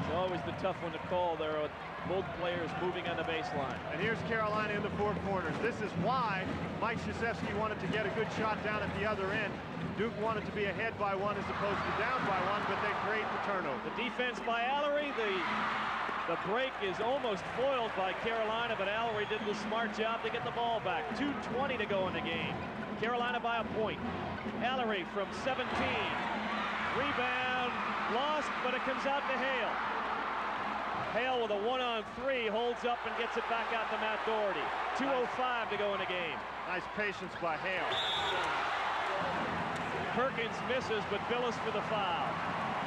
It's always the tough one to call there with both players moving on the baseline. And here's Carolina in the 4 corners. This is why Mike Krzyzewski wanted to get a good shot down at the other end. Duke wanted to be ahead by 1 as opposed to down by 1, but they create the turnover. The defense by Allery. The break is almost foiled by Carolina, but Allery did the smart job to get the ball back. 2:20 to go in the game. Carolina by a point. Allery from 17. Rebound lost, but it comes out to Hale. Hale with a 1-on-3 holds up and gets it back out to Matt Doherty. 2:05 to go in the game. Nice patience by Hale. Perkins misses, but Billis for the foul.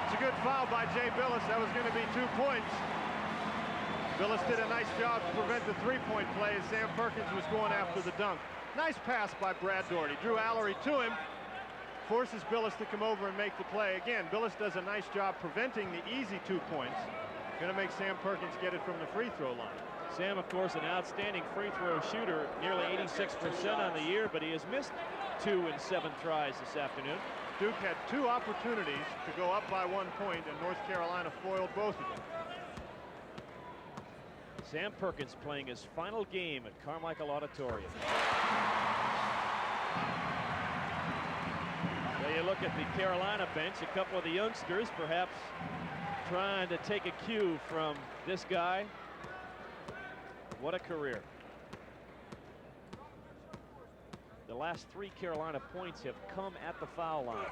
It's a good foul by Jay Billis. That was going to be 2 points. Billis did a nice job to prevent the 3-point play as Sam Perkins was going after the dunk. Nice pass by Brad Doherty. Drew Allery to him. Forces Billis to come over and make the play. Again, Billis does a nice job preventing the easy 2 points. Going to make Sam Perkins get it from the free throw line. Sam, of course, an outstanding free throw shooter, nearly 86% on the year, but he has missed 2 in 7 tries this afternoon. Duke had 2 opportunities to go up by 1 point, and North Carolina foiled both of them. Sam Perkins playing his final game at Carmichael Auditorium. There you look at the Carolina bench, a couple of the youngsters perhaps trying to take a cue from this guy. What a career. The last 3 Carolina points have come at the foul line.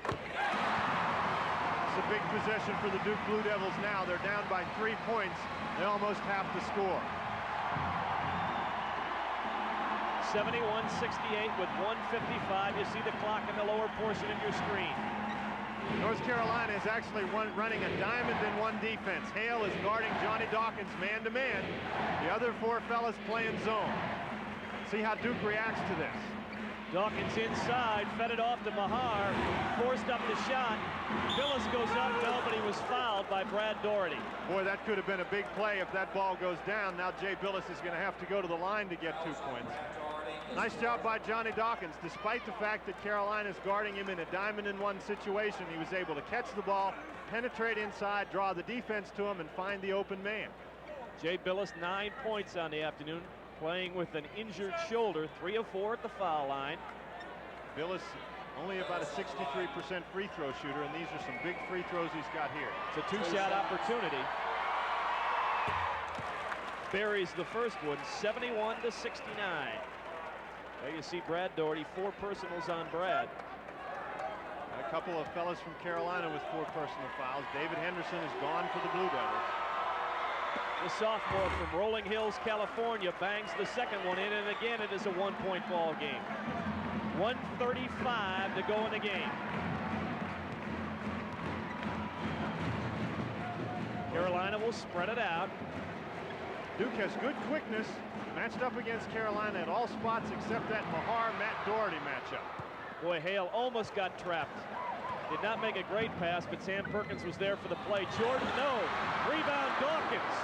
It's a big possession for the Duke Blue Devils now. They're down by 3 points. They almost have to score. 71-68 with 1:55. You see the clock in the lower portion of your screen. North Carolina is actually running a diamond-in-1 defense. Hale is guarding Johnny Dawkins man-to-man. The other 4 fellas playing zone. See how Duke reacts to this. Dawkins inside, fed it off to Mahar, forced up the shot. Billis goes up, no, but he was fouled by Brad Doherty. Boy, that could have been a big play if that ball goes down. Now Jay Billis is going to have to go to the line to get 2 points. Nice job by Johnny Dawkins. Despite the fact that Carolina's guarding him in a diamond-in-1 situation, he was able to catch the ball, penetrate inside, draw the defense to him, and find the open man. Jay Billis, 9 points on the afternoon, playing with an injured shoulder, 3 of 4 at the foul line. Billis only about a 63% free throw shooter, and these are some big free throws he's got here. It's a 2-shot opportunity. Buries the first one, 71-69. There you see Brad Doherty, 4 personals on Brad. And a couple of fellas from Carolina with 4 personal fouls. David Henderson is gone for the Blue Devils. The sophomore from Rolling Hills, California, bangs the second one in, and again it is a 1-point ball game. 1:35 to go in the game. Carolina will spread it out. Duke has good quickness, matched up against Carolina at all spots except that Mahar-Matt Doherty matchup. Boy, Hale almost got trapped. Did not make a great pass, but Sam Perkins was there for the play. Jordan, no. Rebound, Dawkins.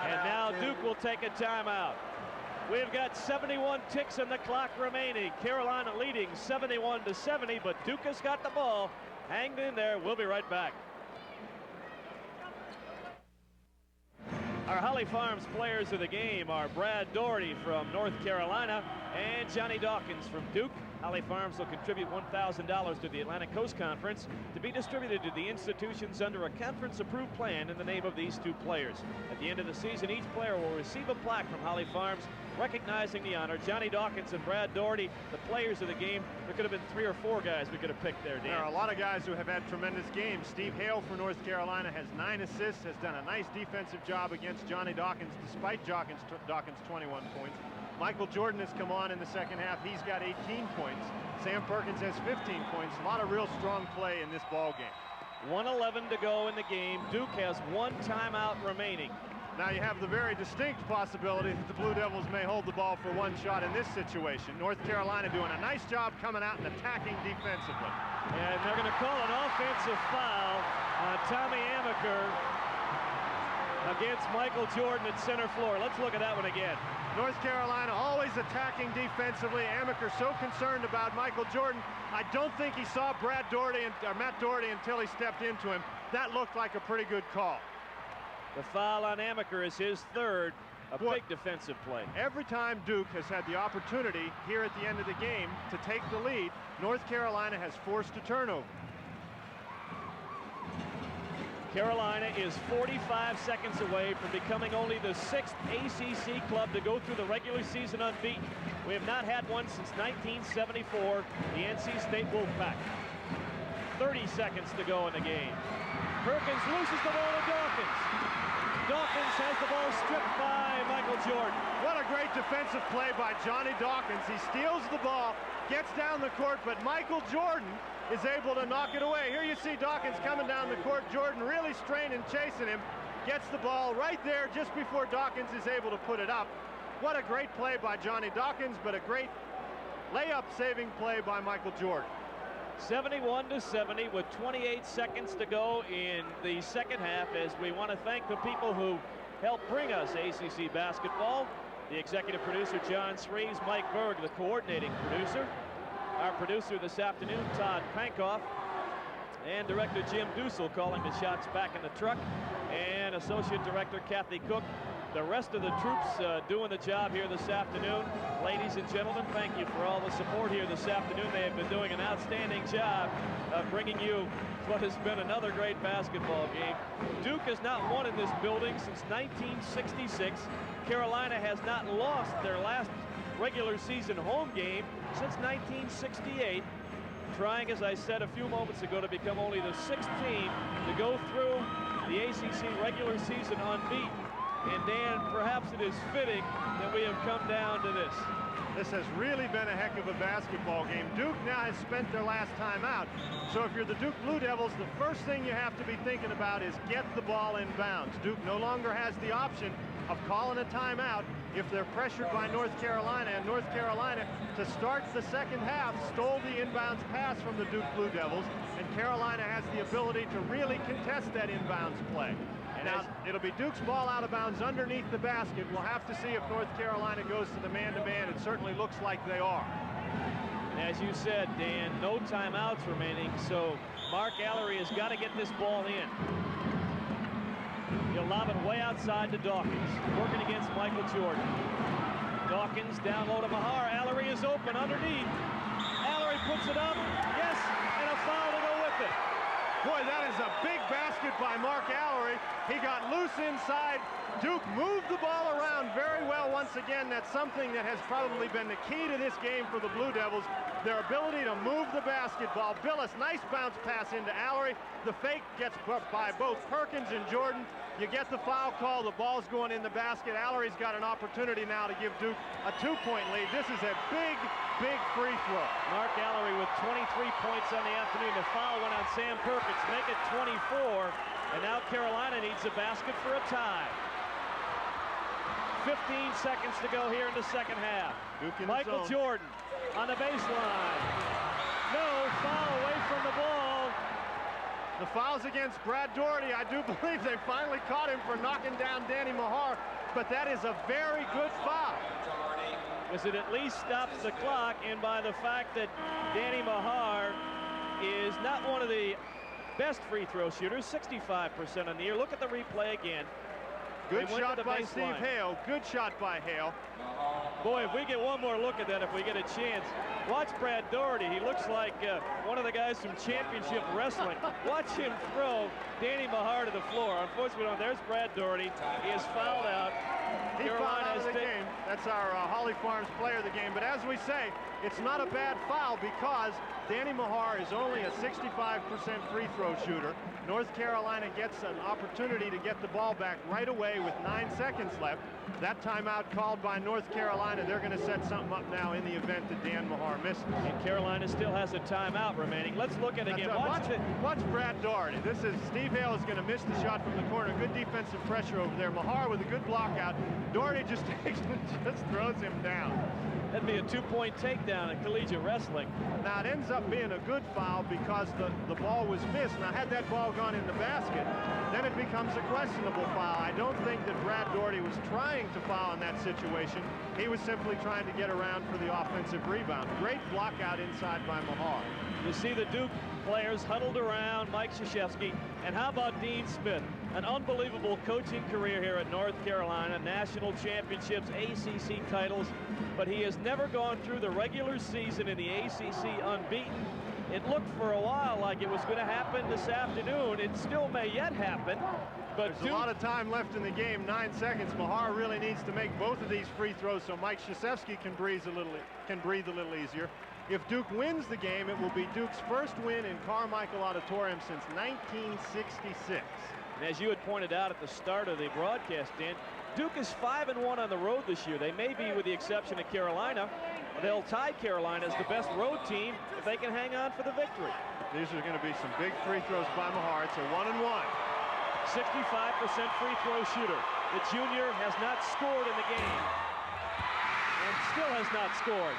And now Duke will take a timeout. We've got 71 ticks on the clock remaining. Carolina leading 71-70, but Duke has got the ball. Hang in there. We'll be right back. Our Holly Farms players of the game are Brad Doherty from North Carolina and Johnny Dawkins from Duke. Holly Farms will contribute $1,000 to the Atlantic Coast Conference to be distributed to the institutions under a conference-approved plan in the name of these 2 players. At the end of the season, each player will receive a plaque from Holly Farms recognizing the honor. Johnny Dawkins and Brad Doherty, the players of the game. There could have been 3 or 4 guys we could have picked there, Dan. There are a lot of guys who have had tremendous games. Steve Hale for North Carolina has 9 assists, has done a nice defensive job against Johnny Dawkins, despite Dawkins' 21 points. Michael Jordan has come on in the second half. He's got 18 points. Sam Perkins has 15 points. A lot of real strong play in this ball game. 1:11 to go in the game. Duke has 1 timeout remaining. Now you have the very distinct possibility that the Blue Devils may hold the ball for 1 shot in this situation. North Carolina doing a nice job coming out and attacking defensively. And they're going to call an offensive foul on Tommy Amaker against Michael Jordan at center floor. Let's look at that one again. North Carolina always attacking defensively. Amaker so concerned about Michael Jordan. I don't think he saw Matt Doherty until he stepped into him. That looked like a pretty good call. The foul on Amaker is his 3rd, a big defensive play. Every time Duke has had the opportunity here at the end of the game to take the lead, North Carolina has forced a turnover. Carolina is 45 seconds away from becoming only the 6th ACC club to go through the regular season unbeaten. We have not had one since 1974, the NC State Wolfpack. 30 seconds to go in the game. Perkins loses the ball to Dawkins. Dawkins has the ball stripped by Michael Jordan. What a great defensive play by Johnny Dawkins. He steals the ball, gets down the court, but Michael Jordan is able to knock it away. Here you see Dawkins coming down the court. Jordan really straining, chasing him. Gets the ball right there just before Dawkins is able to put it up. What a great play by Johnny Dawkins, but a great layup saving play by Michael Jordan. 71-70 with 28 seconds to go in the second half, as we want to thank the people who helped bring us ACC basketball. The executive producer, John Srees, Mike Berg, the coordinating producer. Our producer this afternoon, Todd Pankoff, and director Jim Dussel calling the shots back in the truck, and associate director Kathy Cook. The rest of the troops doing the job here this afternoon. Ladies and gentlemen, thank you for all the support here this afternoon. They have been doing an outstanding job of bringing you what has been another great basketball game. Duke has not won in this building since 1966. Carolina has not lost their last regular season home game since 1968. Trying, as I said a few moments ago, to become only the 6th team to go through the ACC regular season unbeaten. And Dan, perhaps it is fitting that we have come down to this. This has really been a heck of a basketball game. Duke now has spent their last time out. So if you're the Duke Blue Devils, the first thing you have to be thinking about is get the ball in bounds. Duke no longer has the option of calling a timeout if they're pressured by North Carolina. And North Carolina, to start the second half, stole the inbounds pass from the Duke Blue Devils. And Carolina has the ability to really contest that inbounds play. And now it'll be Duke's ball out of bounds underneath the basket. We'll have to see if North Carolina goes to the man-to-man. It certainly looks like they are. And as you said, Dan, no timeouts remaining, so Mark Allery has got to get this ball in. He'll lob it way outside to Dawkins, working against Michael Jordan. Dawkins down low to Mahar. Allery is open underneath. Allery puts it up. Yes, and a foul to go with it. Boy, that is a big basket by Mark Allery. He got loose inside. Duke moved the ball around very well once again. That's something that has probably been the key to this game for the Blue Devils, their ability to move the basketball. Billis, nice bounce pass into Allery. The fake gets by both Perkins and Jordan. You get the foul call, the ball's going in the basket. Allery's got an opportunity now to give Duke a 2-point lead. This is a big, big free throw. Mark Allery with 23 points on the afternoon. The foul went on Sam Perkins, make it 24. And now Carolina needs a basket for a tie. 15 seconds to go here in the second half. Michael Jordan on the baseline. No, foul away from the ball. The foul's against Brad Doherty. I do believe they finally caught him for knocking down Danny Mahar, but that is a very good foul. Because it at least stops the clock, and by the fact that Danny Mahar is not one of the best free throw shooters, 65% on the year. Look at the replay again. Good shot by Steve Hale. Good shot by Hale. Boy, if we get one more look at that, if we get a chance. Watch Brad Doherty. He looks like one of the guys from Championship Wrestling. Watch him throw Danny Mahar to the floor. Unfortunately, there's Brad Doherty. He is fouled out. He fouled out of the game. That's our Holly Farms player of the game. But as we say, it's not a bad foul because Danny Mahar is only a 65% free throw shooter. North Carolina gets an opportunity to get the ball back right away with 9 seconds left. That timeout called by North Carolina. They're going to set something up now in the event that Dan Mahar misses. And Carolina still has a timeout remaining. Let's look at it again. Watch Brad Doherty. This is Steve Hale is going to miss the shot from the corner. Good defensive pressure over there. Mahar with a good block out. Doherty just throws him down. That'd be a 2-point takedown in collegiate wrestling. Now, it ends up being a good foul because the ball was missed. Now, had that ball gone in the basket, then it becomes a questionable foul. I don't think that Brad Doherty was trying to foul in that situation. He was simply trying to get around for the offensive rebound. Great block out inside by Mahar. You see the Duke players huddled around Mike Krzyzewski. And how about Dean Smith? An unbelievable coaching career here at North Carolina. National championships, ACC titles. But he has never gone through the regular season in the ACC unbeaten. It looked for a while like it was going to happen this afternoon. It still may yet happen. But there's a lot of time left in the game, 9 seconds. Mahar really needs to make both of these free throws so Mike Krzyzewski can breathe a little easier. If Duke wins the game, it will be Duke's first win in Carmichael Auditorium since 1966. And as you had pointed out at the start of the broadcast, Dan, Duke is 5-1 on the road this year. They may be, with the exception of Carolina, they'll tie Carolina as the best road team if they can hang on for the victory. These are going to be some big free throws by Mahar. It's a 1-and-1. 65% free throw shooter. The junior has not scored in the game and still has not scored.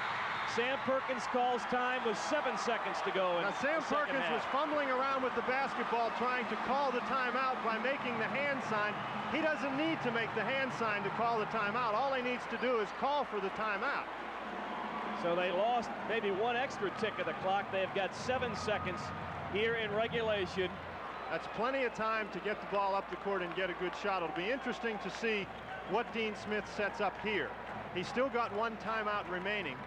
Sam Perkins calls time with 7 seconds to go. Now, Sam Perkins was fumbling around with the basketball trying to call the timeout by making the hand sign. He doesn't need to make the hand sign to call the timeout. All he needs to do is call for the timeout. So they lost maybe one extra tick of the clock. They've got 7 seconds here in regulation. That's plenty of time to get the ball up the court and get a good shot. It'll be interesting to see what Dean Smith sets up here. He's still got 1 timeout remaining.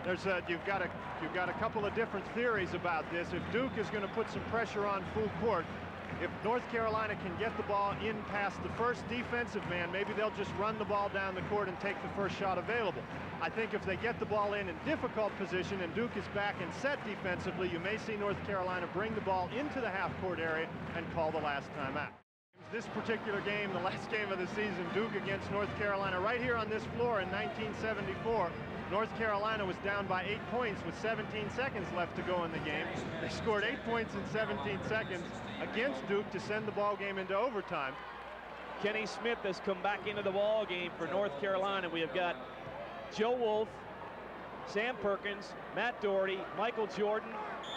You've got a couple of different theories about this. If Duke is going to put some pressure on full court, if North Carolina can get the ball in past the first defensive man, maybe they'll just run the ball down the court and take the first shot available. I think if they get the ball in difficult position and Duke is back and set defensively, you may see North Carolina bring the ball into the half-court area and call the last timeout. This particular game, the last game of the season, Duke against North Carolina, right here on this floor in 1974. North Carolina was down by 8 points with 17 seconds left to go in the game. They scored 8 points in 17 seconds against Duke to send the ball game into overtime. Kenny Smith has come back into the ball game for North Carolina. We have got Joe Wolf, Sam Perkins, Matt Doherty, Michael Jordan,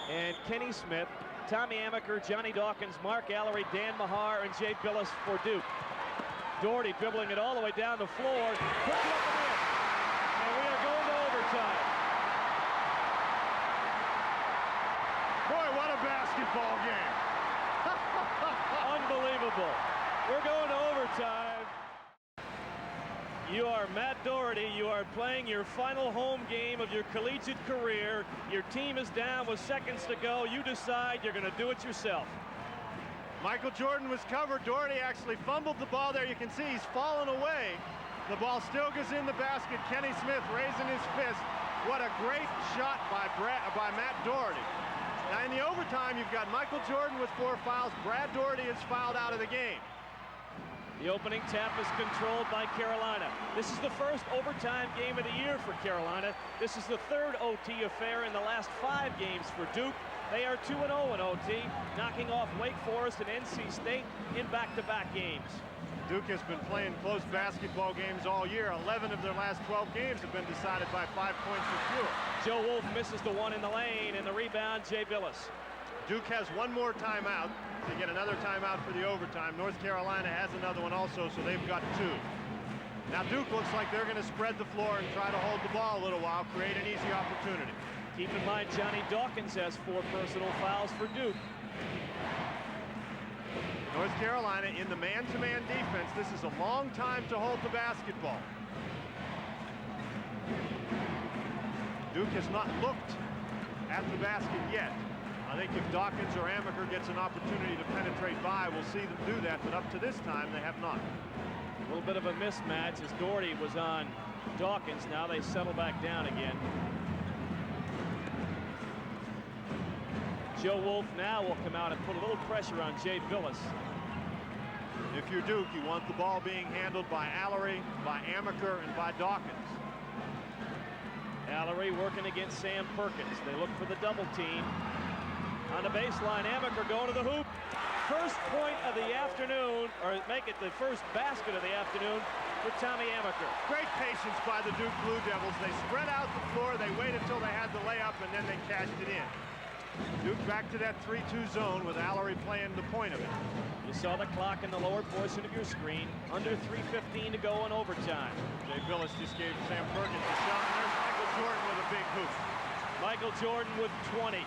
and Kenny Smith, Tommy Amaker, Johnny Dawkins, Mark Allery, Dan Mahar, and Jay Billis for Duke. Doherty dribbling it all the way down the floor, puts it up and in. And we are going to overtime. Boy, what a basketball game. Unbelievable. We're going to overtime. You are Matt Doherty. You are playing your final home game of your collegiate career. Your team is down with seconds to go. You decide you're going to do it yourself. Michael Jordan was covered. Doherty actually fumbled the ball there. You can see he's fallen away. The ball still goes in the basket. Kenny Smith raising his fist. What a great shot by Matt Doherty. Now in the overtime, you've got Michael Jordan with 4 fouls. Brad Doherty is fouled out of the game. The opening tap is controlled by Carolina. This is the first overtime game of the year for Carolina. This is the 3rd OT affair in the last 5 games for Duke. They are 2-0 in OT, knocking off Wake Forest and NC State in back-to-back games. Duke has been playing close basketball games all year. 11 of their last 12 games have been decided by 5 points or fewer. Joe Wolf misses the one in the lane, and the rebound, Jay Billis. Duke has 1 more timeout to get another timeout for the overtime. North Carolina has another one also, so they've got 2. Now Duke looks like they're going to spread the floor and try to hold the ball a little while, create an easy opportunity. Keep in mind, Johnny Dawkins has 4 personal fouls for Duke. North Carolina in the man-to-man defense. This is a long time to hold the basketball. Dook has not looked at the basket yet. I think if Dawkins or Amaker gets an opportunity to penetrate by, we'll see them do that, but up to this time, they have not. A little bit of a mismatch as Doherty was on Dawkins. Now they settle back down again. Joe Wolf now will come out and put a little pressure on Jay Billis. If you're Duke, you want the ball being handled by Allery, by Amaker, and by Dawkins. Allery working against Sam Perkins. They look for the double team. On the baseline, Amaker going to the hoop. First point of the afternoon, or make it the first basket of the afternoon for Tommy Amaker. Great patience by the Duke Blue Devils. They spread out the floor. They waited until they had the layup, and then they cashed it in. Duke back to that 3-2 zone with Allery playing the point of it. You saw the clock in the lower portion of your screen. Under 3:15 to go in overtime. Jay Billis just gave Sam Perkins a shot. And there's Michael Jordan with a big hoop. Michael Jordan with 20.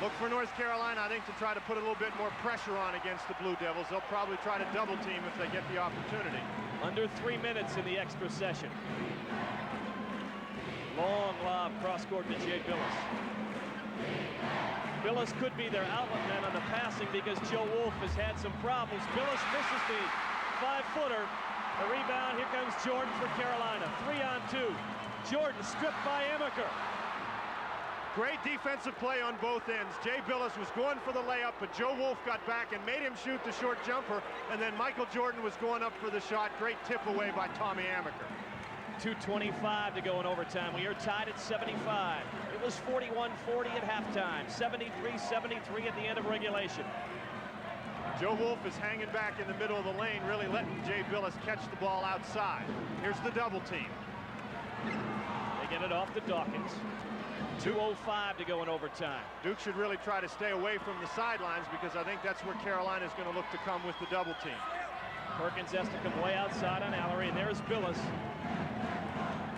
Look for North Carolina, I think, to try to put a little bit more pressure on against the Blue Devils. They'll probably try to double team if they get the opportunity. Under 3 minutes in the extra session. Long lob cross court to Jay Billis. Billis could be their outlet man on the passing because Joe Wolf has had some problems. Billis misses the 5-footer. The rebound, here comes Jordan for Carolina. 3-on-2. Jordan stripped by Amaker. Great defensive play on both ends. Jay Billis was going for the layup, but Joe Wolf got back and made him shoot the short jumper, and then Michael Jordan was going up for the shot. Great tip away by Tommy Amaker. 2:25 to go in overtime. We are tied at 75. It was 41-40 at halftime. 73-73 at the end of regulation. Joe Wolf is hanging back in the middle of the lane, really letting Jay Billis catch the ball outside. Here's the double team. They get it off to Dawkins. 2:05 to go in overtime. Duke should really try to stay away from the sidelines because I think that's where Carolina is going to look to come with the double team. Perkins has to come way outside on Allery, and there's Billis.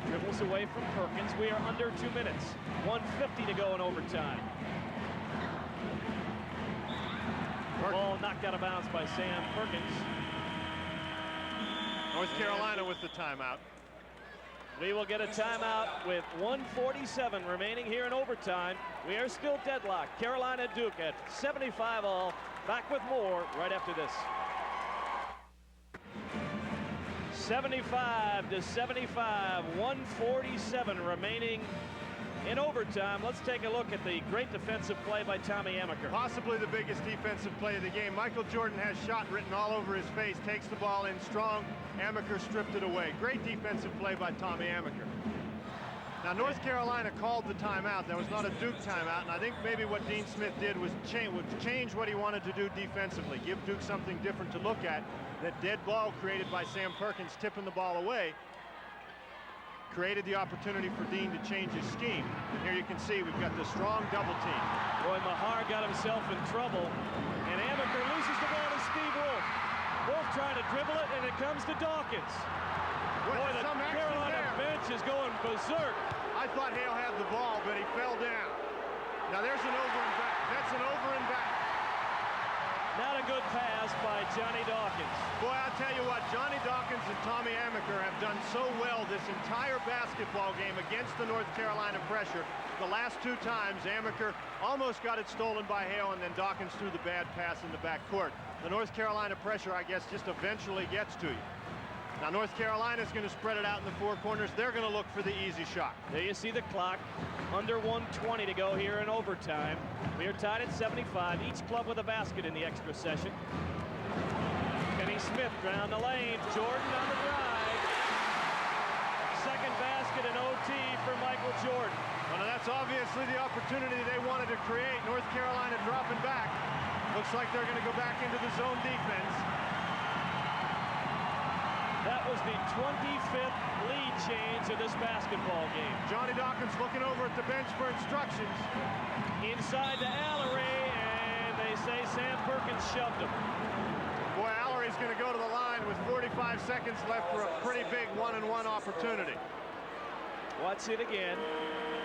Dribbles away from Perkins. We are under 2 minutes. 1:50 to go in overtime. Ball knocked out of bounds by Sam Perkins. North Carolina with the timeout. We will get a timeout with 1:47 remaining here in overtime. We are still deadlocked. Carolina Duke at 75 all. Back with more right after this. 75-75, 1:47 remaining in overtime. Let's take a look at the great defensive play by Tommy Amaker. Possibly the biggest defensive play of the game. Michael Jordan has shot written all over his face, takes the ball in strong. Amaker stripped it away. Great defensive play by Tommy Amaker. Now, North Carolina called the timeout. That was not a Duke timeout, and I think maybe what Dean Smith did was change what he wanted to do defensively, give Duke something different to look at. That dead ball created by Sam Perkins tipping the ball away created the opportunity for Dean to change his scheme. And here you can see we've got the strong double team. Boy, Mahar got himself in trouble, and Amaker loses the ball to Steve Wolf. Wolf trying to dribble it, and it comes to Dawkins. Boy, the Carolina bench is going berserk. I thought Hale had the ball, but he fell down. Now there's an over and back. That's an over and back. Not a good pass by Johnny Dawkins. Boy, I'll tell you what, Johnny Dawkins and Tommy Amaker have done so well this entire basketball game against the North Carolina pressure. The last two times, Amaker almost got it stolen by Hale, and then Dawkins threw the bad pass in the backcourt. The North Carolina pressure, I guess, just eventually gets to you. Now, North Carolina is going to spread it out in the four corners. They're going to look for the easy shot. There you see the clock. Under 1:20 to go here in overtime. We are tied at 75. Each club with a basket in the extra session. Kenny Smith down the lane. Jordan on the drive. Second basket in OT for Michael Jordan. Well, that's obviously the opportunity they wanted to create. North Carolina dropping back. Looks like they're going to go back into the zone defense. That was the 25th lead change of this basketball game. Johnny Dawkins looking over at the bench for instructions. Inside to Allery, and they say Sam Perkins shoved him. Boy, Allery's going to go to the line with 45 seconds left for a pretty big one-on-one opportunity. Watch it again.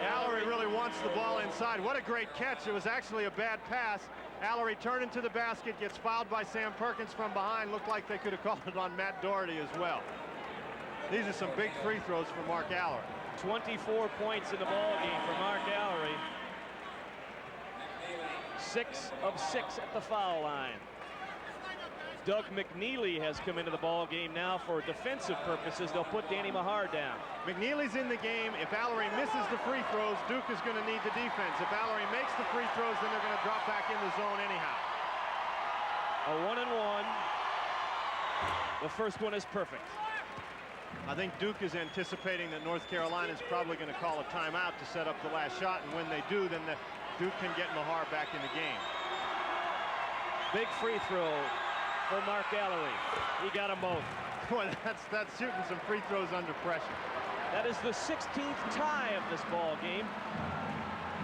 Allery really wants the ball inside. What a great catch. It was actually a bad pass. Allery turning to the basket, gets fouled by Sam Perkins from behind. Looked like they could have called it on Matt Doherty as well. These are some big free throws for Mark Allery. 24 points in the ball game for Mark Allery. 6 of 6 at the foul line. Doug McNeely has come into the ball game now for defensive purposes. They'll put Danny Mahar down. McNeely's in the game. If Allery misses the free throws, Duke is going to need the defense. If Allery makes the free throws, then they're going to drop back in the zone anyhow. A 1-and-1. The first one is perfect. I think Duke is anticipating that North Carolina is probably going to call a timeout to set up the last shot, and when they do, then Duke can get Mahar back in the game. Big free throw for Mark Allery. He got them both. Boy, that's shooting some free throws under pressure. That is the 16th tie of this ball game.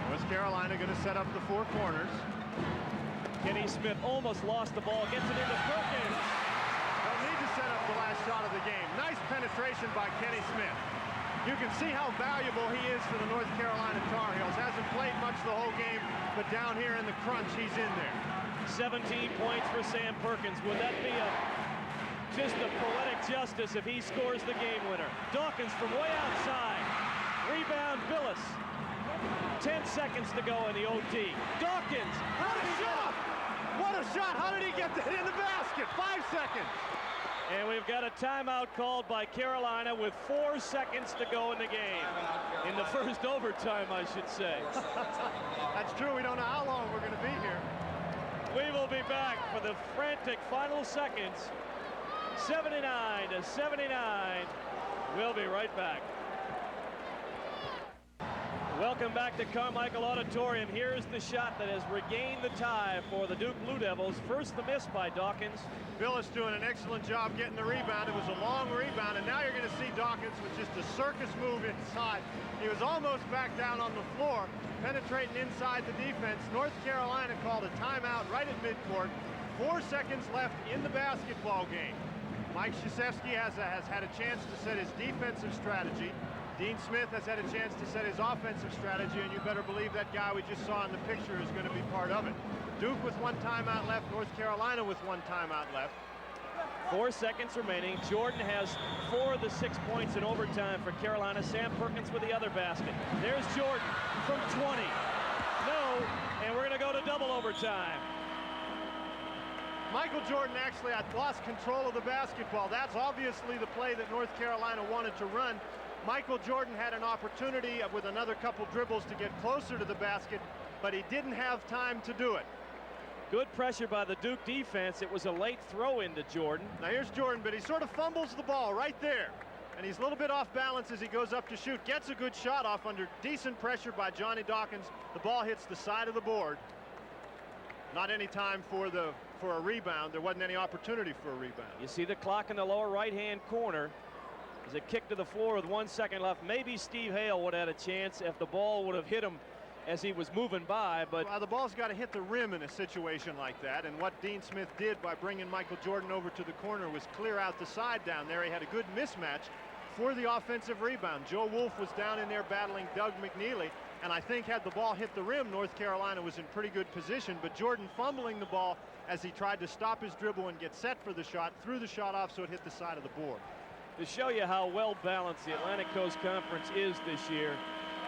North Carolina going to set up the four corners. Kenny Smith almost lost the ball, gets it into Perkins. They'll need to set up the last shot of the game. Nice penetration by Kenny Smith. You can see how valuable he is for the North Carolina Tar Heels. Hasn't played much the whole game, but down here in the crunch, he's in there. 17 points for Sam Perkins. Would that be just a poetic justice if he scores the game winner? Dawkins from way outside. Rebound, Billis. 10 seconds to go in the OT. Dawkins. What a shot! What a shot! How did he get that in the basket? 5 seconds. And we've got a timeout called by Carolina with 4 seconds to go in the game. In the first overtime, I should say. That's true. We don't know how long we're going to be here. We will be back for the frantic final seconds. 79 to 79. We'll be right back. Welcome back to Carmichael Auditorium. Here's the shot that has regained the tie for the Duke Blue Devils. First the miss by Dawkins. Billis doing an excellent job getting the rebound. It was a long rebound, and now you're going to see Dawkins with just a circus move inside. He was almost back down on the floor, penetrating inside the defense. North Carolina called a timeout right at midcourt. 4 seconds left in the basketball game. Mike Krzyzewski has had a chance to set his defensive strategy. Dean Smith has had a chance to set his offensive strategy, and you better believe that guy we just saw in the picture is going to be part of it. Duke with 1 timeout left, North Carolina with 1 timeout left. 4 seconds remaining. Jordan has 4 of the 6 points in overtime for Carolina. Sam Perkins with the other basket. There's Jordan from 20. No, and we're going to go to double overtime. Michael Jordan actually had lost control of the basketball. That's obviously the play that North Carolina wanted to run. Michael Jordan had an opportunity with another couple dribbles to get closer to the basket, but he didn't have time to do it. Good pressure by the Duke defense. It was a late throw into Jordan. Now here's Jordan, but he sort of fumbles the ball right there. And he's a little bit off balance as he goes up to shoot. Gets a good shot off under decent pressure by Johnny Dawkins. The ball hits the side of the board. Not any time for a rebound. There wasn't any opportunity for a rebound. You see the clock in the lower right-hand corner. As a kick to the floor with 1 second left. Maybe Steve Hale would have had a chance if the ball would have hit him as he was moving by, but well, the ball's got to hit the rim in a situation like that, and what Dean Smith did by bringing Michael Jordan over to the corner was clear out the side down there. He had a good mismatch for the offensive rebound. Joe Wolf was down in there battling Doug McNeely, and I think had the ball hit the rim, North Carolina was in pretty good position, but Jordan fumbling the ball as he tried to stop his dribble and get set for the shot, threw the shot off so it hit the side of the board. To show you how well balanced the Atlantic Coast Conference is this year,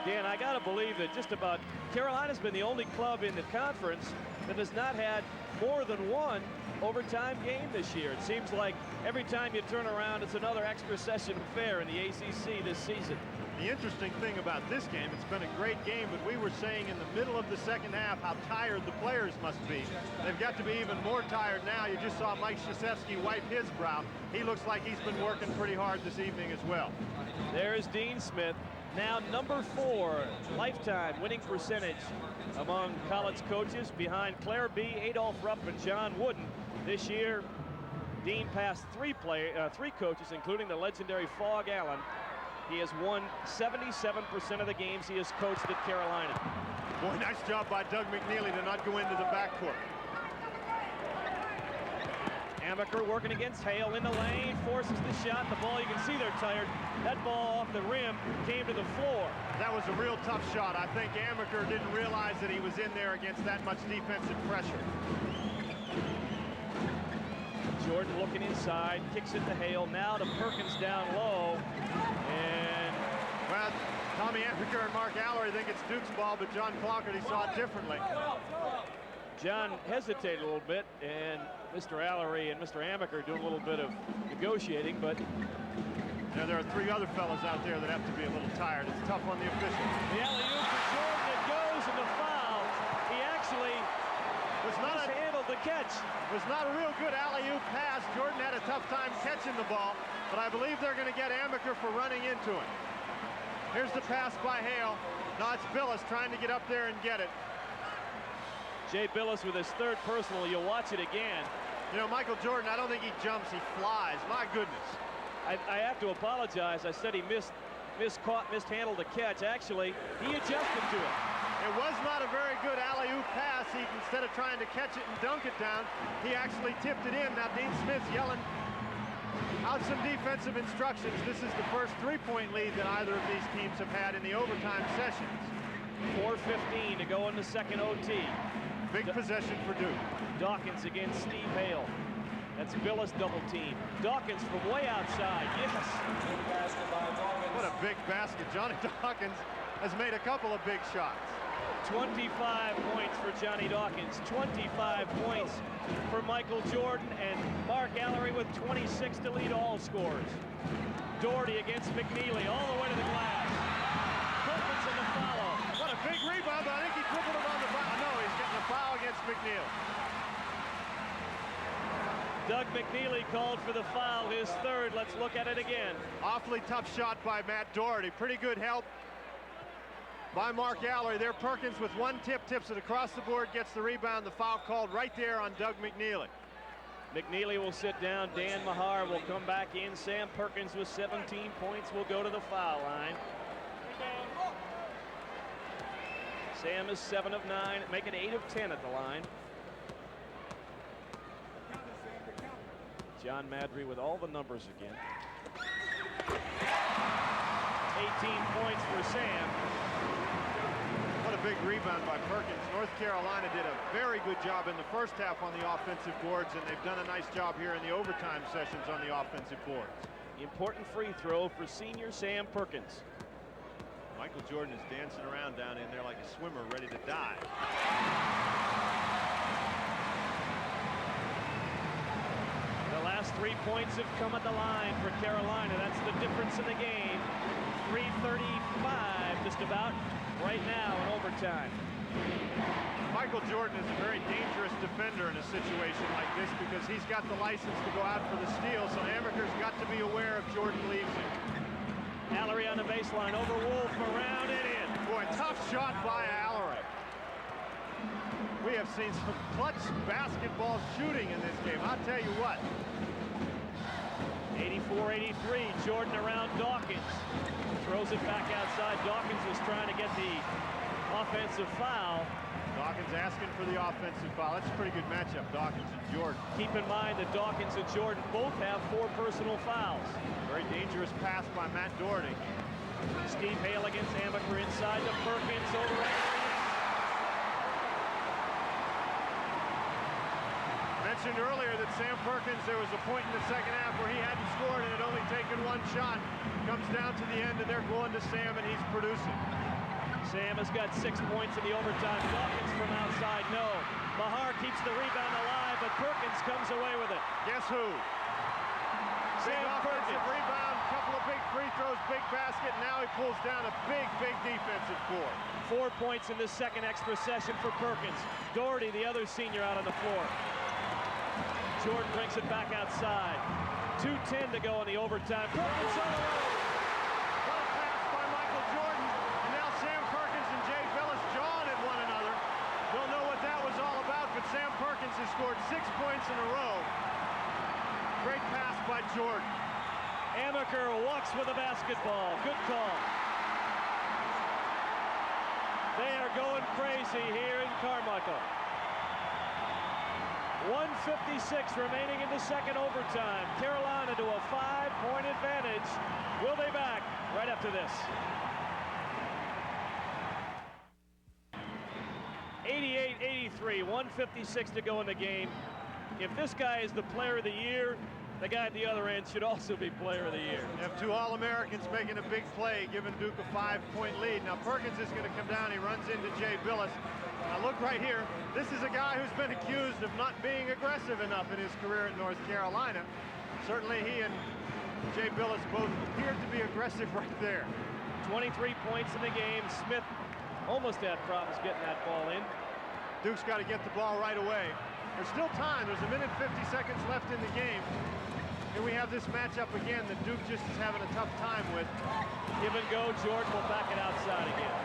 Dan, I got to believe that just about Carolina's been the only club in the conference that has not had more than 1 overtime game this year. It seems like every time you turn around, it's another extra session affair in the ACC this season. The interesting thing about this game, it's been a great game, but we were saying in the middle of the second half how tired the players must be. They've got to be even more tired now. You just saw Mike Krzyzewski wipe his brow. He looks like he's been working pretty hard this evening as well. There's Dean Smith, now number 4 lifetime winning percentage among college coaches, behind Claire B., Adolph Rupp, and John Wooden. This year, Dean passed 3 coaches, including the legendary Fog Allen. He has won 77% of the games he has coached at Carolina. Boy, nice job by Doug McNeely to not go into the backcourt. Amaker working against Hale in the lane, forces the shot. The ball, you can see they're tired. That ball off the rim came to the floor. That was a real tough shot. I think Amaker didn't realize that he was in there against that much defensive pressure. Jordan looking inside, kicks it to Hale. Now to Perkins down low. And well, Tommy Amaker and Mark Allery think it's Duke's ball, but John Clockerty saw it differently. John hesitated a little bit, and Mr. Allery and Mr. Amaker doing a little bit of negotiating, but now there are three other fellas out there that have to be a little tired. It's tough on the officials. The alley-oop for Jordan, it goes, and the foul. He actually mishandled the catch. It was not a real good alley-oop pass. Jordan had a tough time catching the ball, but I believe they're going to get Amaker for running into him. Here's the pass by Hale. Now it's Billis trying to get up there and get it. Jay Billis with his third personal. You'll watch it again. You know, Michael Jordan, I don't think he jumps, he flies. My goodness. I have to apologize. I said he mishandled the catch. Actually, he adjusted to it. It was not a very good alley-oop pass. Instead of trying to catch it and dunk it down, he actually tipped it in. Now Dean Smith's yelling out some defensive instructions. This is the first three-point lead that either of these teams have had in the overtime sessions. 4:15 to go in the second OT. Big possession for Duke. Dawkins against Steve Hale. That's Billis double team. Dawkins from way outside. Yes. What a big basket. Johnny Dawkins has made a couple of big shots. 25 points for Johnny Dawkins. 25 points for Michael Jordan, and Mark Allery with 26 to lead all scores. Doherty against McNeely all the way to the glass. Perkins in the follow. What a big rebound, but I think he dribbled it on the foul. No, he's getting a foul against McNeil. Doug McNeely called for the foul, his third. Let's look at it again. Awfully tough shot by Matt Doherty. Pretty good help by Mark Allery there. Perkins with one tip, tips it across the board, gets the rebound. The foul called right there on Doug McNeely. McNeely will sit down. Dan Mahar will come back in. Sam Perkins with 17 points will go to the foul line. Sam is 7 of 9, making 8 of 10 at the line. John Madry with all the numbers again. 18 points for Sam. What a big rebound by Perkins. North Carolina did a very good job in the first half on the offensive boards, and they've done a nice job here in the overtime sessions on the offensive boards. Important free throw for senior Sam Perkins. Michael Jordan is dancing around down in there like a swimmer ready to dive. The last 3 points have come at the line for Carolina. That's the difference in the game. 3:35 just about right now in overtime. Michael Jordan is a very dangerous defender in a situation like this because he's got the license to go out for the steal, so Amaker's got to be aware if Jordan leaves him. Allery on the baseline, over Wolf, around and in. Boy, tough shot by Allery. We have seen some clutch basketball shooting in this game. I'll tell you what. 84-83, Jordan around Dawkins. Throws it back outside. Dawkins was trying to get the offensive foul. Dawkins asking for the offensive foul. That's a pretty good matchup, Dawkins and Jordan. Keep in mind that Dawkins and Jordan both have 4 personal fouls. Very dangerous pass by Matt Doherty. Steve Hale against Amaker inside to Perkins over Allery. Mentioned earlier that Sam Perkins, there was a point in the second half where he hadn't scored and had only taken 1 shot. Comes down to the end and they're going to Sam and he's producing. Sam has got 6 points in the overtime. Dawkins from outside, no. Mahar keeps the rebound alive, but Perkins comes away with it. Guess who? Sam Perkins. Rebound, couple of big free throws, big basket. Now he pulls down a big defensive board. 4 points in this second extra session for Perkins. Doherty, the other senior, out on the floor. Jordan brings it back outside. 2:10 to go in the overtime. Perkins on the road. What a pass by Michael Jordan. And now Sam Perkins and Jay Billis jawing at one another. Don't know what that was all about, but Sam Perkins has scored 6 points in a row. Great pass by Jordan. Amaker walks with the basketball. Good call. They are going crazy here in Carmichael. 1:56 remaining in the second overtime. Carolina to a 5-point advantage. We'll be back right after this. 88-83, 1:56 to go in the game. If this guy is the player of the year, the guy at the other end should also be player of the year. You have two All-Americans making a big play, giving Duke a 5-point lead. Now Perkins is going to come down. He runs into Jay Billis. Now look right here. This is a guy who's been accused of not being aggressive enough in his career at North Carolina. Certainly he and Jay Billis both appeared to be aggressive right there. 23 points in the game. Smith almost had problems getting that ball in. Duke's got to get the ball right away. There's still time. There's 1 minute 50 seconds left in the game. Here we have this matchup again that Duke just is having a tough time with. Give and go. Jordan will back it outside again.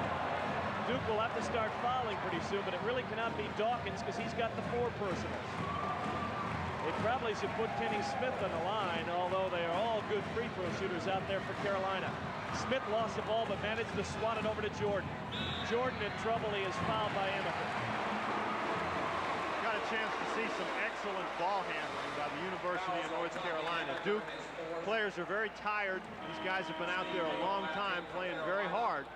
Duke will have to start fouling pretty soon, but it really cannot be Dawkins because he's got the 4 personals. They probably should put Kenny Smith on the line, although they are all good free throw shooters out there for Carolina. Smith lost the ball but managed to swat it over to Jordan. Jordan in trouble. He is fouled by Amaker. Got a chance to see some excellent ball handling by the University of North Carolina. Duke players are very tired. These guys have been out there a long time playing very hard.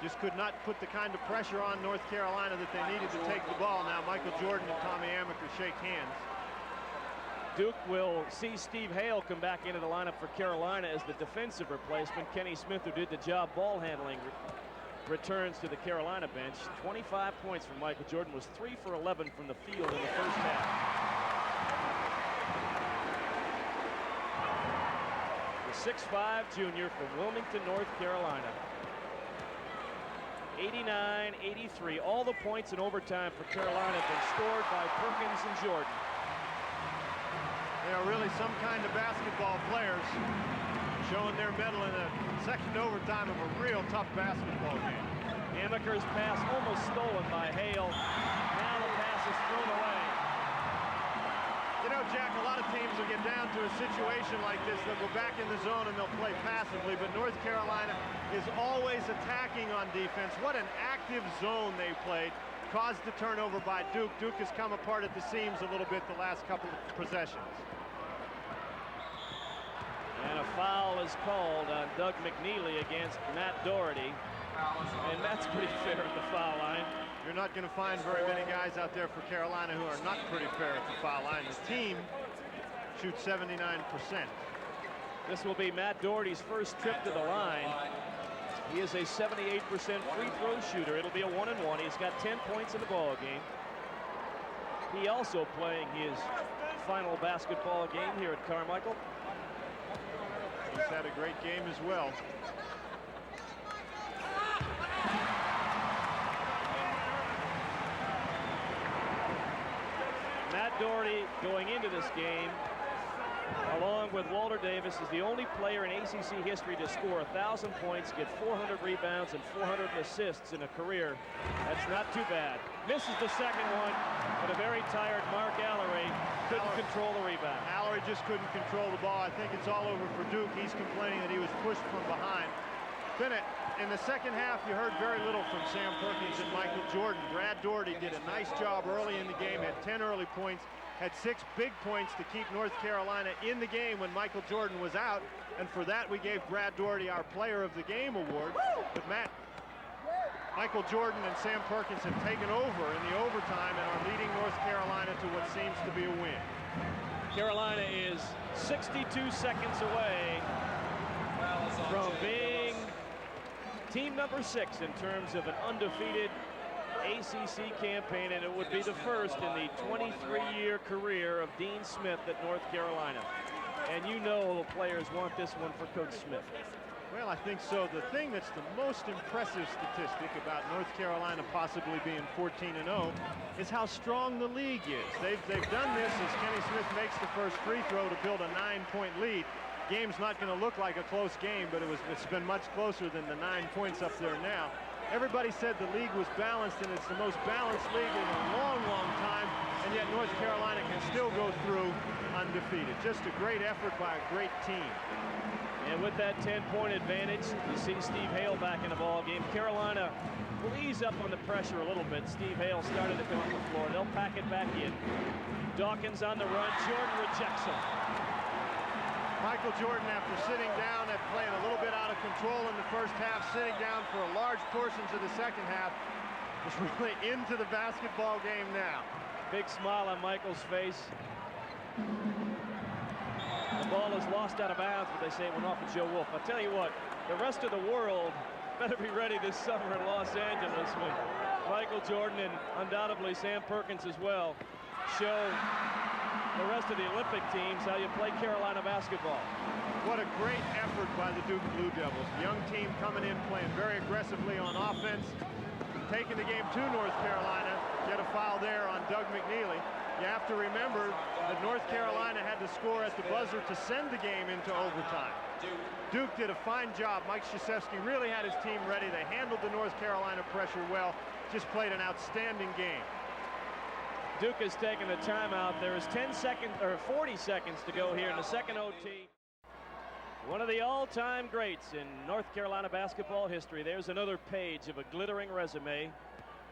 Just could not put the kind of pressure on North Carolina that they needed to take the ball. Now Michael Jordan and Tommy Amaker shake hands. Duke will see Steve Hale come back into the lineup for Carolina as the defensive replacement. Kenny Smith, who did the job ball handling, returns to the Carolina bench. 25 points from Michael Jordan, was 3 for 11 from the field in the first half. The 6'5" junior from Wilmington, North Carolina. 89-83. All the points in overtime for Carolina have been scored by Perkins and Jordan. They are really some kind of basketball players, showing their mettle in a second overtime of a real tough basketball game. Amaker's pass almost stolen by Hale. Now the pass is thrown away. You know, Jack, a lot of teams will get down to a situation like this. They'll go back in the zone and they'll play passively, but North Carolina is always attacking on defense. What an active zone they played. Caused the turnover by Duke. Duke has come apart at the seams a little bit the last couple of possessions. And a foul is called on Doug McNeely against Matt Doherty. And Matt's pretty fair at the foul line. You're not going to find very many guys out there for Carolina who are not pretty fair at the foul line. The team shoots 79%. This will be Matt Doherty's first trip to the line. He is a 78% free throw shooter. It'll be a 1-and-1. He's got 10 points in the ball game. He also playing his final basketball game here at Carmichael. He's had a great game as well. Matt Doherty going into this game, along with Walter Davis, is the only player in ACC history to score 1,000 points, get 400 rebounds, and 400 assists in a career. That's not too bad. Misses the second one, but a very tired Mark Allery couldn't control the rebound. Allery just couldn't control the ball. I think it's all over for Duke. He's complaining that he was pushed from behind. Then in the second half, you heard very little from Sam Perkins and Michael Jordan. Brad Doherty did a nice job early in the game, had 10 early points, had 6 big points to keep North Carolina in the game when Michael Jordan was out. And for that, we gave Brad Doherty our Player of the Game award. But Michael Jordan and Sam Perkins have taken over in the overtime and are leading North Carolina to what seems to be a win. Carolina is 62 seconds away from being team number 6 in terms of an undefeated ACC campaign, and it would be the first in the 23-year career of Dean Smith at North Carolina. And you know the players want this one for Coach Smith. Well, I think so. The thing that's the most impressive statistic about North Carolina possibly being 14-0 is how strong the league is. They've done this as Kenny Smith makes the first free throw to build a 9-point lead. Game's not going to look like a close game, but it's been much closer than the 9 points up there now. Everybody said the league was balanced, and it's the most balanced league in a long, long time, and yet North Carolina can still go through undefeated. Just a great effort by a great team. And with that 10-point advantage, you see Steve Hale back in the ball game. Carolina will ease up on the pressure a little bit. Steve Hale started to come on the floor. They'll pack it back in. Dawkins on the run. Jordan rejects him. Michael Jordan, after sitting down and playing a little bit out of control in the first half, sitting down for large portions of the second half, is really into the basketball game now. Big smile on Michael's face. The ball is lost out of bounds, but they say it went off of Joe Wolf. I'll tell you what, the rest of the world better be ready this summer in Los Angeles when Michael Jordan and undoubtedly Sam Perkins as well show the rest of the Olympic teams how you play Carolina basketball. What a great effort by the Duke Blue Devils. Young team coming in, playing very aggressively on offense, taking the game to North Carolina. Get a foul there on Doug McNeely. You have to remember that North Carolina had to score at the buzzer to send the game into overtime. Duke did a fine job. Mike Krzyzewski really had his team ready. They handled the North Carolina pressure well, just played an outstanding game. Duke has taken a timeout. There is 40 seconds to go here in the second OT. One of the all-time greats in North Carolina basketball history. There's another page of a glittering resume.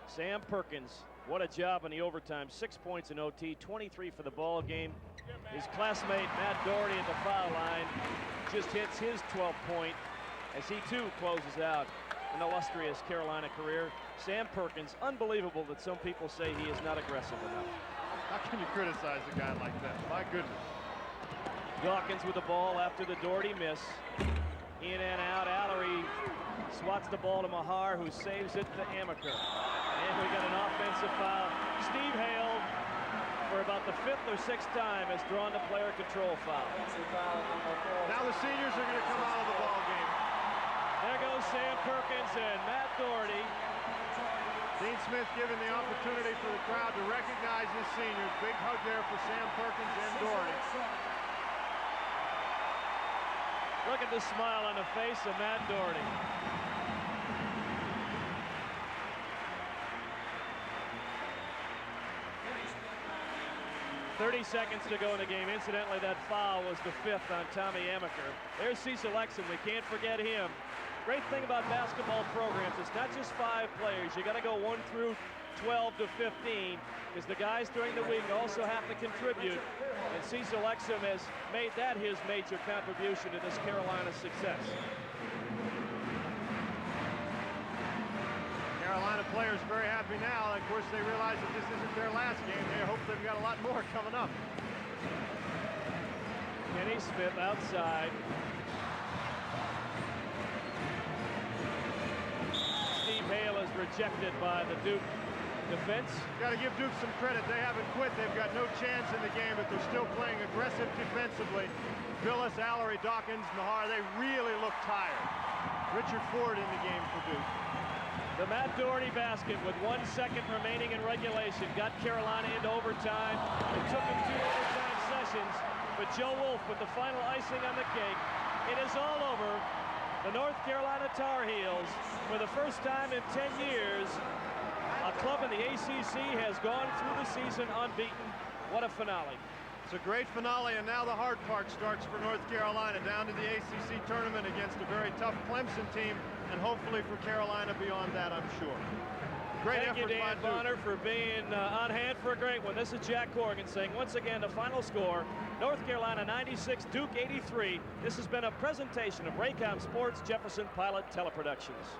Sam Perkins, what a job in the overtime. 6 points in OT, 23 for the ball game. His classmate Matt Doherty at the foul line just hits his 12th point as he too closes out an illustrious Carolina career. Sam Perkins, unbelievable that some people say he is not aggressive enough. How can you criticize a guy like that? My goodness. Dawkins with the ball after the Doherty miss. In and out. Allery swats the ball to Mahar, who saves it to Amaker. And we got an offensive foul. Steve Hale, for about the 5th or 6th time, has drawn the player control foul. Now the seniors are going to come out of the ball game. There goes Sam Perkins and Matt Doherty. Dean Smith given the opportunity for the crowd to recognize his seniors. Big hug there for Sam Perkins and Doherty. Look at the smile on the face of Matt Doherty. "30 seconds to go in the game." Incidentally, that foul was the 5th on Tommy Amaker. There's Cecil Exum. We can't forget him. Great thing about basketball programs, it's not just 5 players. You got to go 1 through 12 to 15, because the guys during the week also have to contribute. And Cecil Exum has made that his major contribution to this Carolina success. Carolina players very happy now. Of course, they realize that this isn't their last game. They hope they've got a lot more coming up. Kenny Smith outside. Steve Hale is rejected by the Duke defense. Got to give Duke some credit. They haven't quit. They've got no chance in the game, but they're still playing aggressive defensively. Billis, Allery, Dawkins, Mahar, they really look tired. Richard Ford in the game for Duke. The Matt Doherty basket with 1 second remaining in regulation got Carolina into overtime. It took them 2 overtime sessions, but Joe Wolf with the final icing on the cake. It is all over. The North Carolina Tar Heels, for the first time in 10 years, a club in the ACC has gone through the season unbeaten. What a finale. It's a great finale, and now the hard part starts for North Carolina, down to the ACC tournament against a very tough Clemson team, and hopefully for Carolina beyond that, I'm sure. Great Thank you, effort by Dan Duke. Bonner, for being on hand for a great one. This is Jack Corrigan saying once again the final score, North Carolina 96, Duke 83. This has been a presentation of Raycom Sports Jefferson Pilot Teleproductions.